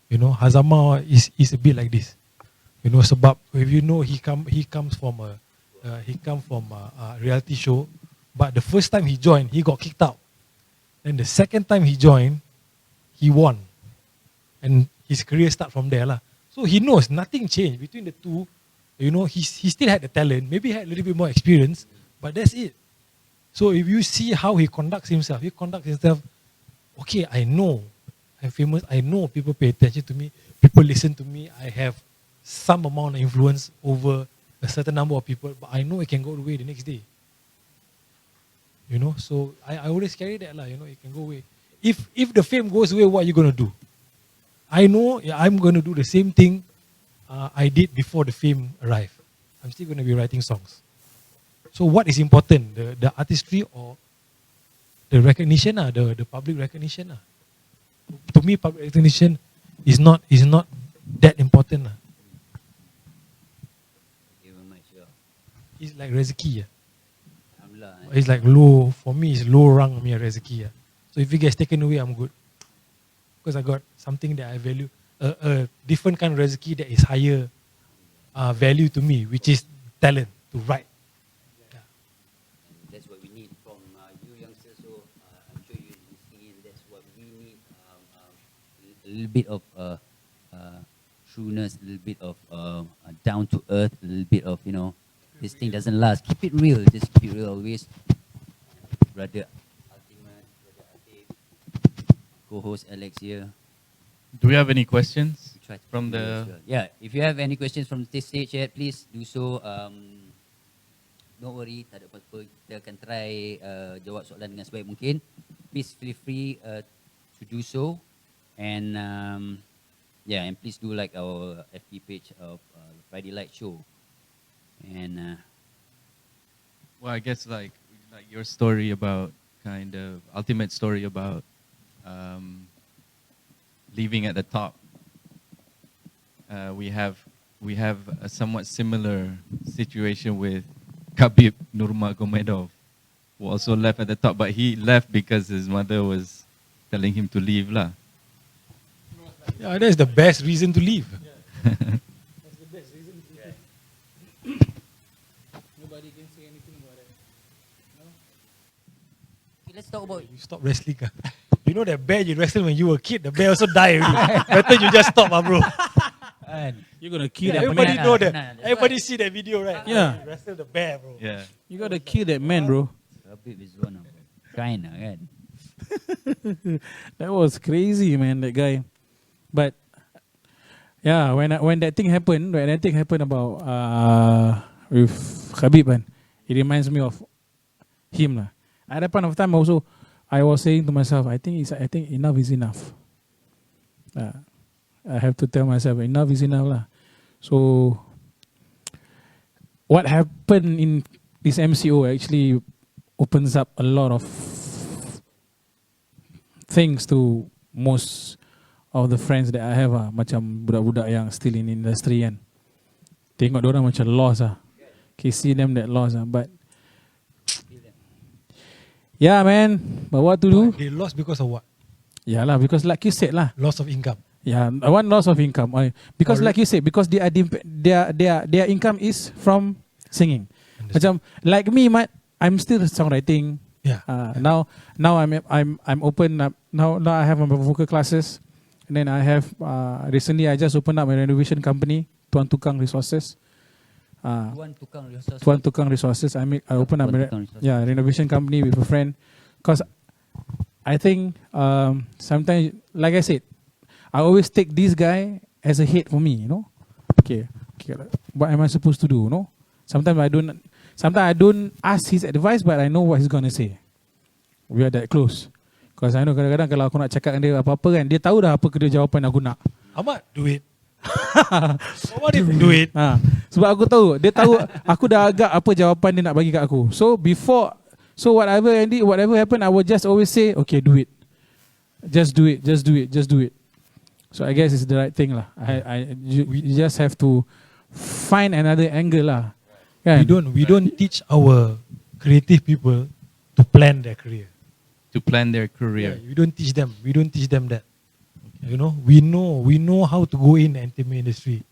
You know, Hazama is a bit like this. You know, sebab if you know he comes from a reality show, but the first time he joined, he got kicked out. Then the second time he joined, he won, and his career start from there lah. So he knows nothing changed between the two. You know, he still had the talent, maybe had a little bit more experience, but that's it. So if you see how he conducts himself, okay, I know I'm famous, I know people pay attention to me, people listen to me, I have some amount of influence over a certain number of people, but I know it can go away the next day. You know, so I always carry that lah, you know, it can go away. If the fame goes away, what are you going to do? I know I'm going to do the same thing I did before the fame arrived. I'm still going to be writing songs. So what is important, the artistry or the recognition, the public recognition? To me, public recognition is not that important. It's like rezeki. It's like low, for me it's low rung me rezeki. So if it gets taken away, I'm good. Because I got something that I value, a different kind of rezeki that is higher value to me, which is talent to write. That's what we need from you youngsters. So I'm sure you're listening in. That's what we need. A little bit of trueness, a little bit of down to earth, a little bit of, you know, this thing doesn't last. Keep it real. Just keep it real always. Brother Altimet, brother Adeep, co-host Elex here. Do we have any questions We try to from keep it real the? as well. Yeah, if you have any questions from this stage yet, please do so. Don't worry, tak ada apa-apa. Kita akan try jawab soalan dengan sebaik mungkin. Please feel free to do so. And yeah, and please do like our FB page of FridayLite show. And Well, I guess like your story about kind of ultimate story about leaving at the top. We have a somewhat similar situation with Khabib Nurmagomedov, who also left at the top, but he left because his mother was telling him to leave lah. Yeah, that's the best reason to leave. That's the best reason. Nobody can say anything about it. No? okay, let's talk about You stop wrestling. You know that bear you wrestled when you were a kid, the bear also died already. Better you just stop, bro. You're gonna kill that Everybody man. know that. Nah, that's Everybody right. see that video, right? Yeah. You wrestle the bear, bro. Yeah. You gotta kill that man, bro. Khabib is one of China, kan? That was crazy, man. That guy. But yeah, when that thing happened about with Khabib, man, it reminds me of him lah. At that point of time, also, I was saying to myself, I think enough is enough. I have to tell myself enough is enough lah. So what happened in this MCO actually opens up a lot of things to most of the friends that I have macam budak-budak yang still in industry kan. Tengok diorang macam lost Okay, see them that lost but yeah, man. But what to do? They lost because of what? Yeah lah, because like you said lah. Loss of income. Yeah, one loss of income. Because like you said, because their income is from singing. Macam like me, I'm still songwriting. Yeah. Now I'm open up. Now I have my vocal classes, and then I have recently I just opened up my renovation company, Tuan Tukang Resources. Tuan Tukang Resources. I open up renovation company with a friend, because I think sometimes, like I said, I always take this guy as a hate for me, you know. Okay, what am I supposed to do, you know? Sometimes I don't ask his advice, but I know what he's gonna say. We are that close. Because I know kadang-kadang kalau aku nak cakap dengan dia apa-apa kan, dia tahu dah apa kedua jawapan aku nak. Ahmad, do it. What if do it? Sebab aku tahu, dia tahu aku dah agak apa jawapan dia nak bagi kat aku. So before So whatever happened, I would just always say, okay, do it. Just do it. So I guess it's the right thing lah. You just have to find another angle lah. Kan? We don't teach our creative people to plan their career. To plan their career. Yeah, we don't teach them. We don't teach them that. You know, we know how to go in the entertainment industry.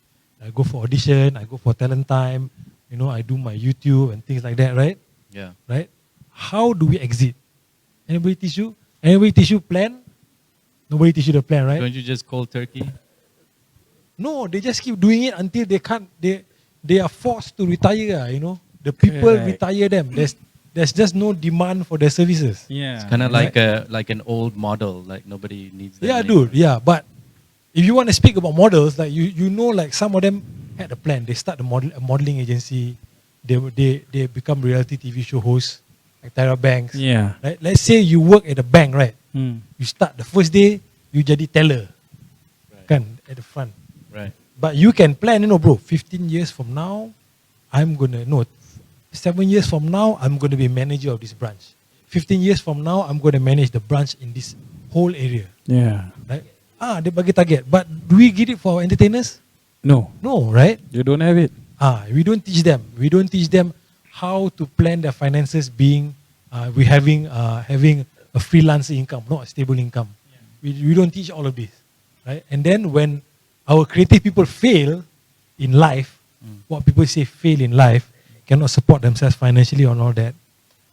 I go for audition, I go for talent time, you know, I do my YouTube and things like that, right? Yeah. Right? How do we exit? Anybody teach you? Anybody teach you plan? Nobody teach you the plan, right? Don't you just cold turkey? No, they just keep doing it until they can't. They are forced to retire. You know, the people retire them. There's just no demand for their services. Yeah. It's kind of like an old model. Like nobody needs that. Yeah, anymore. dude. Yeah, but if you want to speak about models, like you know, like some of them had a plan. They start a modeling agency. They become reality TV show hosts, like Tyra Banks. Yeah. Right. Let's say you work at a bank, right? Hmm. You start the first day, you jadi teller, kan, at the front. Right. But you can plan, you know, bro. 15 years from now, 7 years from now, I'm gonna be manager of this branch. 15 years from now, I'm gonna manage the branch in this whole area. Yeah. Right? They bagi target. But do we get it for our entertainers? No. No, right? You don't have it. We don't teach them. We don't teach them how to plan their finances. Being we having a freelance income, not a stable income. We don't teach all of this, right? And then when our creative people fail in life, what people say fail in life, cannot support themselves financially and all that.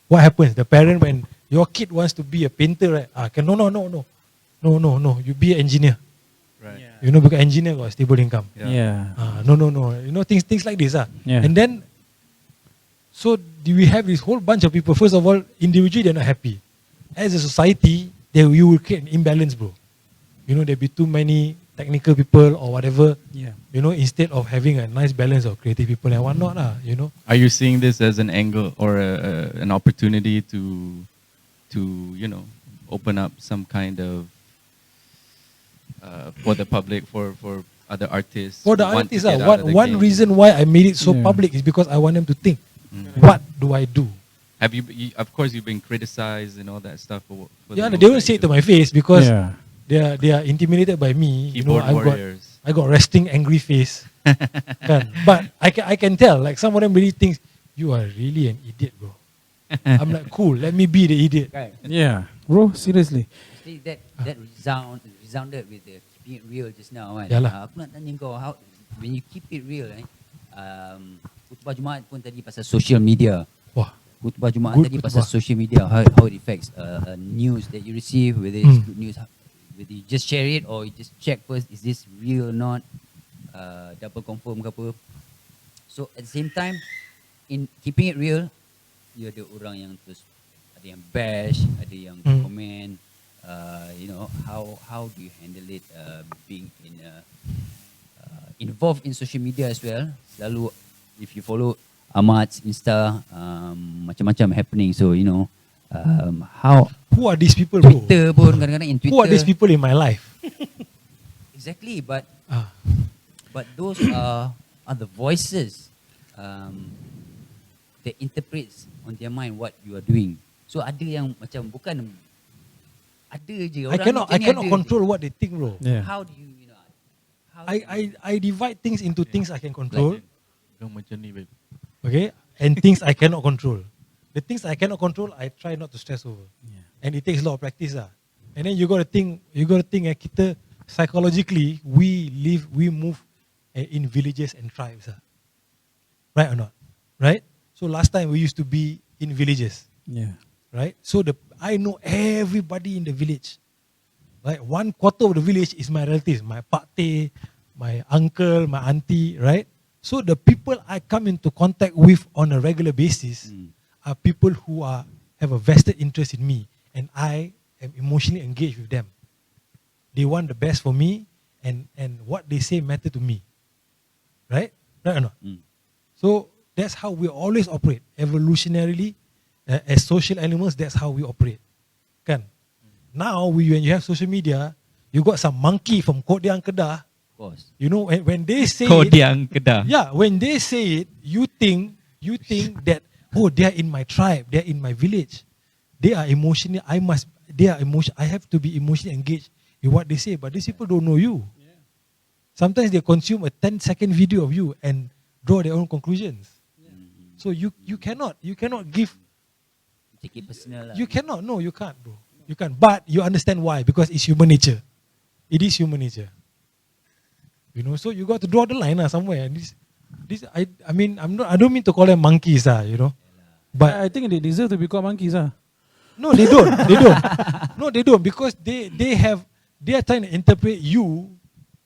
What happens? The parent, when your kid wants to be a painter, right? No. You be an engineer. Right. You know, because engineer got a stable income. Yeah. No. You know, things like this. Yeah. And then, so we have this whole bunch of people. First of all, individually they're not happy. As a society, you will create an imbalance, bro. You know, there'll be too many technical people or whatever. Yeah. You know, instead of having a nice balance of creative people and whatnot, you know. Are you seeing this as an angle or an opportunity to you know, open up some kind of for the public, for other artists? For the who want to artists, get out of the one game? reason why I made it so public is because I want them to think, what do I do? Have you, of course, you've been criticized and all that stuff. For Yeah, the they won't say it to my face because Yeah. they are intimidated by me. Keyboard you know, warriors. I got resting angry face. Kan? But I can tell, like some of them really thinks you are really an idiot, bro. I'm like, cool, let me be the idiot. Right. Yeah. Bro, seriously. See, that resounded with the keeping it real just now, kan? Yalah. Aku nak tanya kau, how when you keep it real, khutbah Jumaat pun tadi pasal social media. Wah, Khutbah Jumaat Good tadi pasal khutbah. social media, how it affects news that you receive, whether it's good news, whether you just share it or you just check first, is this real or not, double confirm ke apa. So at the same time, in keeping it real, you ada orang yang terus, ada yang bash, ada yang komen, you know, how do you handle it, being involved in social media as well. Selalu if you follow Ahmad's Insta, macam-macam happening. So you know, how who are these people, bro? Twitter pun kadang-kadang in Twitter. Who are these people in my life? Exactly, but Ah. those are the voices that interprets on their mind what you are doing. So ada yang macam bukan ada je I orang cannot macam ni ada control je. what they think, bro. Yeah. How do you know? How do I divide things into things I can control, Kau macam ni, babe. okay, and things I cannot control. The things I cannot control, I try not to stress over. And it takes a lot of practice, And then you got to think, kita psychologically we move in villages and tribes, right or not? Right? So last time we used to be in villages, Yeah. right? So I know everybody in the village. Right? 1/4 of the village is my relatives, my pakte, my uncle, my auntie, right? So the people I come into contact with on a regular basis are people who have a vested interest in me, and I am emotionally engaged with them. They want the best for me, and what they say matter to me. Right? Right or not? So that's how we always operate. Evolutionarily, as social animals, that's how we operate. Kan? Now, when you have social media, you got some monkey from Kodiang Kedah. Of course. You know, when they say Kau it, diang Kedah. yeah, when they say it, you think that oh, they are in my tribe, they are in my village. They are emotionally, I have to be emotionally engaged in what they say, but these people don't know you. Sometimes they consume a 10-second video of you and draw their own conclusions. So you cannot give, Take it personal lah. you cannot, no, you can't, bro. You can't, but you understand why, because it's human nature. It is human nature. You know, so you got to draw the line somewhere. And I mean, I don't mean to call them monkeys, you know. But I think they deserve to be called monkeys. no, they don't. They don't. No, they don't, because they are trying to interpret you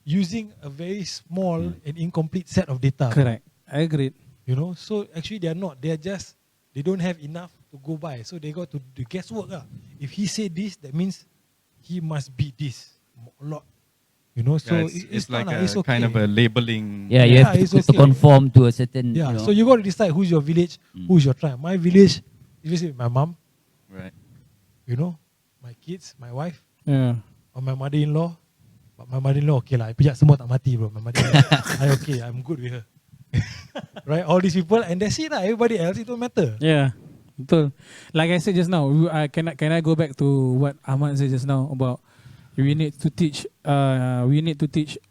using a very small and incomplete set of data. Correct. I agree. You know, so actually they are not. They are just, they don't have enough to go by. So they got to do guesswork. If he said this, that means he must be this a lot. You know, so it's like fun, a it's okay. kind of a labeling. Yeah, you have it's to okay. conform to a certain. Yeah, You know. so you got to decide who's your village, who's your tribe. My village, if you say my mom, Right. you know, my kids, my wife, Yeah. or my mother-in-law. But my mother-in-law, okay lah. Pijak semua tak mati, bro. My mother-in-law, I okay. I'm good with her. Right? All these people, and that's it lah. Everybody else, it don't matter. Yeah. Betul. Like I said just now, can I go back to what Ahmad said just now about we need to teach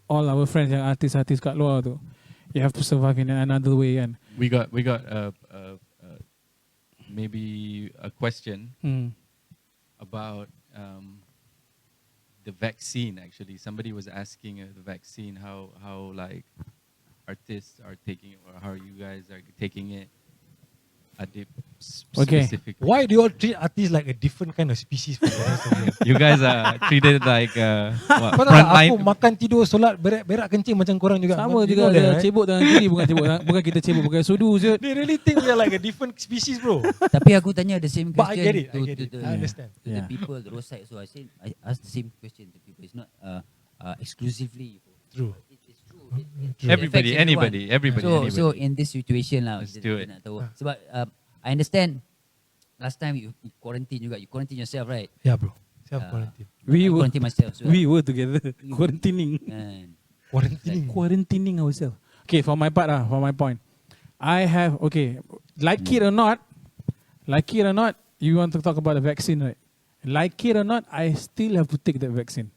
all our friends yang artis-artis kat luar tu. You have to survive in another way kan. We got maybe a question about the vaccine. Actually, somebody was asking the vaccine how like artists are taking it, or how you guys are taking it. Adeep Okay. specifically. Why do you all treat artists like a different kind of species from the rest of them? You guys are treated like what, Kau tahu tak, aku frontline. makan tidur solat berak kencing macam korang juga. Sama You juga know that, dia right? cebok tangan kiri bukan kita cebok pakai sudu je. They really think we are like a different species, bro. Tapi aku tanya the same But I question get it, I to, get to it. the, I understand. to the Yeah. people the roadside. So I asked the same question to people. It's not exclusively. True. It's true. True. Everybody, It affects everybody. So in this situation lah, Let's kita do it. nak tahu. Sebab I understand. Last time you quarantine juga. You quarantine yourself, right? Yeah, bro. Self-quarantine. We I were quarantine myself. So we were together quarantining. Quarantining ourselves. Okay, for my part, for my point, I have like it or not, you want to talk about the vaccine, right? Like it or not, I still have to take that vaccine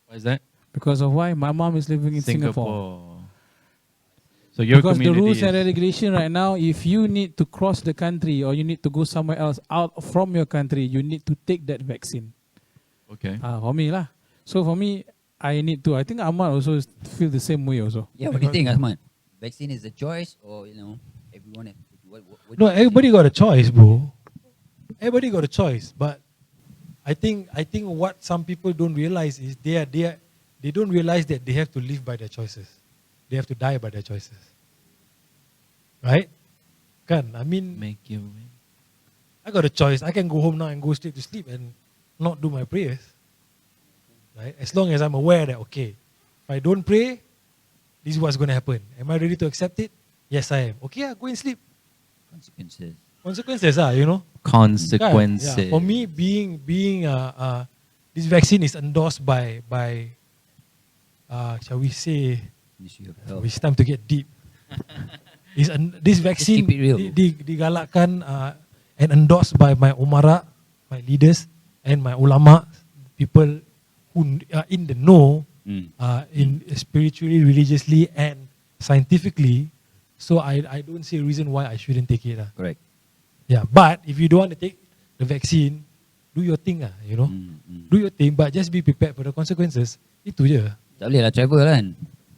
Why is that? because of why my mom is living in Singapore. So your Because the community rules and is, regulation right now, if you need to cross the country or you need to go somewhere else out from your country, you need to take that vaccine. okay. For me lah. So for me, I need to. I think Ahmad also feel the same way also. Yeah, what do you think, Ahmad? Vaccine is a choice, or everyone have to do what No, do you everybody think? got a choice, bro. Everybody got a choice, but I think what some people don't realize is they don't realize that they have to live by their choices. They have to die by their choices. Right? Kan? I mean, Make your way. I got a choice. I can go home now and go straight to sleep and not do my prayers. Right? As long as I'm aware that, okay, if I don't pray, this is what's going to happen. Am I ready to accept it? Yes, I am. Okay, go and sleep. Consequences. Consequences, you know. Consequences. Yeah. For me, being this vaccine is endorsed by shall we say, Ministry of Health. it's time to get deep. This vaccine keep it real. digalakkan and endorsed by my umara, my leaders, and my ulama, people who are in the know, in spiritually, religiously, and scientifically. So I don't see a reason why I shouldn't take it. Correct. Yeah, but if you don't want to take the vaccine, do your thing, you know. Do your thing, but just be prepared for the consequences. Itu je. Tak boleh lah travel kan?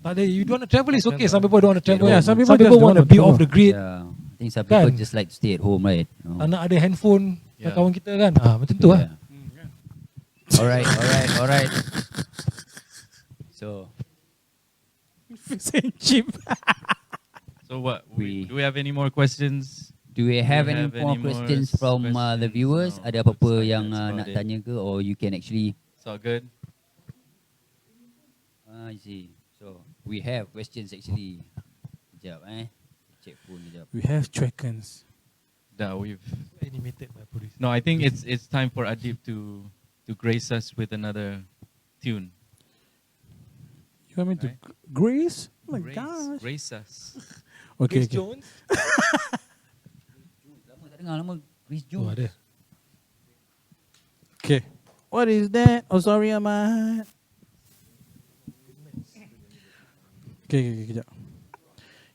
Tak ada, you don't want to travel, it's okay. Some people don't want to travel. Yeah, some people just want to don't be want off to the grid. Yeah. I think some people Kan? just like to stay at home, right? No. Tak nak ada handphone Yeah. kawan kita kan. Macam tu lah. Alright. So Fish and chip. So what? We- Do we have any more questions? do we have Do we any have more any more questions from the questions? viewers? No, Ada apa-apa looks like yang that's about nak it. tanya ke, or you can actually It's all good. I see. So we have questions actually. Sekejap check phone sekejap. We have Trekens. That we've. Animated by producer. No, I think it's time for Adeep to grace us with another tune. You want me to Right. Grace? Oh my Grace, gosh. grace us. Okay. Grace Jones. dengar nama Chris Tu Jones. ada. Okay. What is that? Oh, sorry, Ahmad. Okay, kejap.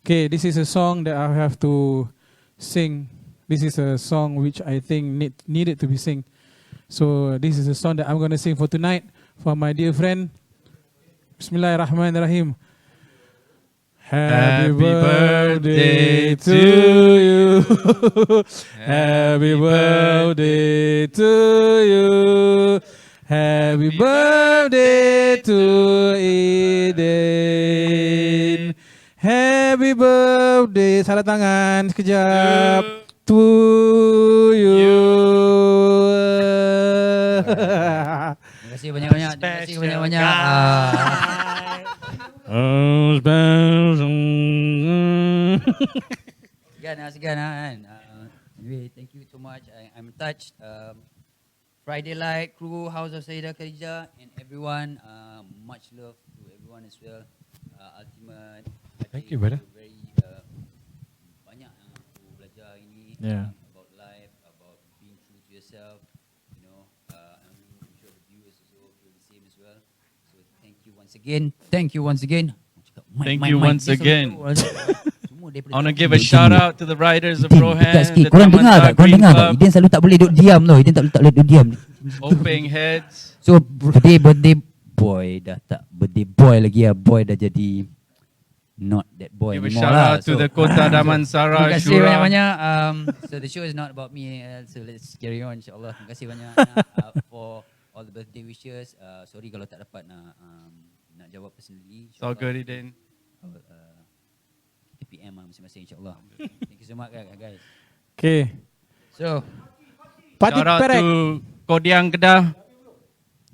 Okay, this is a song that I have to sing. This is a song which I think needed to be sing. So this is a song that I'm going to sing for tonight for my dear friend. Bismillahirrahmanirrahim. Happy birthday to you. Happy birthday to you. Happy birthday to Edayne. Happy birthday. Salah tangan sekejap. To you. Terima kasih banyak-banyak. Terima kasih banyak-banyak. Segan kan. Anyway, thank you so much. I'm touched. FridayLite crew, House of Sayyidah Khadijah, and everyone. Much love to everyone as well. Altimet. Thank you, brother. Very banyak aku belajar ini about life, about being true to yourself. You know, I'm sure the viewers also feel the same as well. So thank you once again. Thank you once again. Thank you once again. I want to give a shout out to the riders of Rohan. The Korang dengar tak? Korang dengar tak? Edayne selalu tak boleh duduk diam tau. Edayne tak boleh duduk diam. Oping heads. So birthday boy dah tak birthday boy lagi lah. Boy dah jadi not that boy Give a anymore shout lah. out to the Kota Damansara Terima kasih Shura. banyak-banyak. So the show is not about me. So let's carry on insyaAllah. Terima kasih banyak for all the birthday wishes. Sorry kalau tak dapat nak jawab personally. It's all good, Edayne. PM masing-masing insyaAllah. Thank you so much guys. Okay. So Party Shout out Perek. to Kodiang Kedah.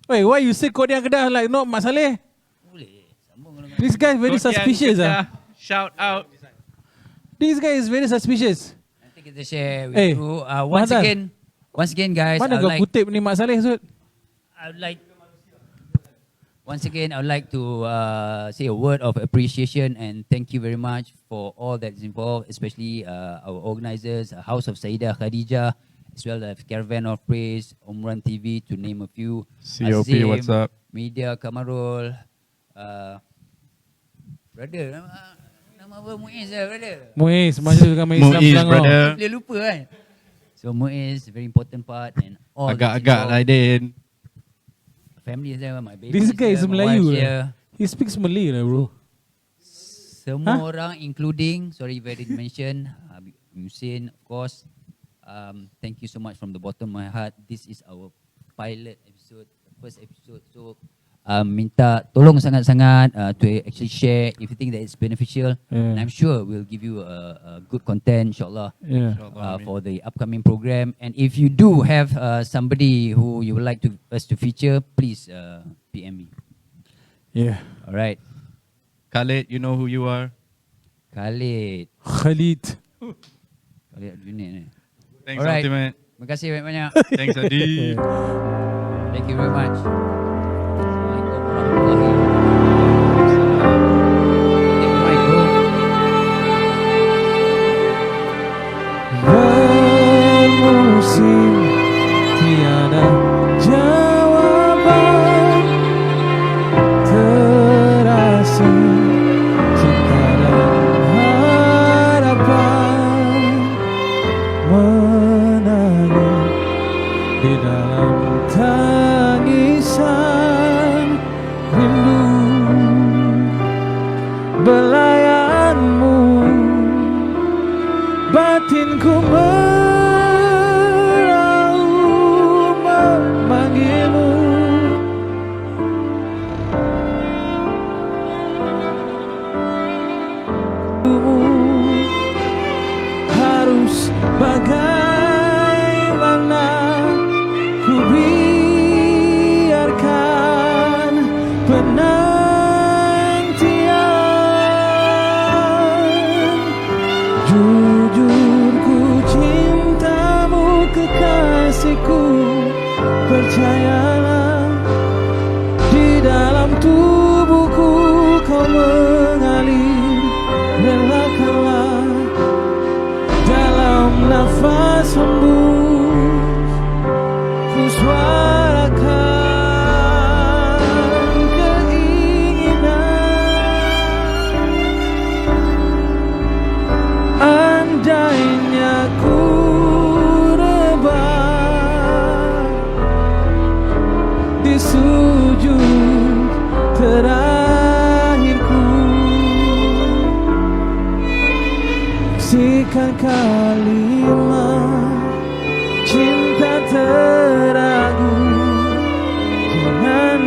Wait, why you say Kodiang Kedah like not Mak Saleh? boleh sambung kalau This guy very Kodiang suspicious. Kedah. Shout out. This guy is very suspicious. nanti kita share with Eh, you. Mahdan. Once again guys, Mana kau kutip ni Mak Saleh Sud? I would like to say a word of appreciation and thank you very much for all that is involved, especially our organizers, House of Sayyidah Khadijah, as well as Caravan of Praise, Umran TV, to name a few. COP, Azim, what's up? Media Kamarul, brother, nama apa Muiz lah brother. Muiz, masuk dengan Islam Muiz, Selangor. brother. Boleh lupa kan. So Muiz, very important part, and all Agak-agak lah, Edayne. family is there, my baby. This guy is Melayu here. lah. He speaks Malay lah bro. Semua orang including, sorry if I didn't mention, Musin of course. Thank you so much from the bottom of my heart. This is our pilot episode, first episode. So minta tolong sangat-sangat to actually share if you think that it's beneficial. And I'm sure we'll give you a good content insyaAllah for the upcoming program. And if you do have somebody who you would like us to feature, please PM me. Yeah. Alright. Khalid, you know who you are. Khalid. Khalid. Khalid Junid ni. Thanks, Alright. Altimet. Terima kasih banyak-banyak. Thanks, Adeep. Thank you very much. Assalamualaikum warahmatullahi Bermusim tiada jawaban, terasing cinta dan harapan menari di dalam tangisan rindu belayanmu, batinku meraung memanggilmu. Harus bagaimana ku biarkan penantian, jujur ku cinta Saksikan kalimat cinta teragung, jangan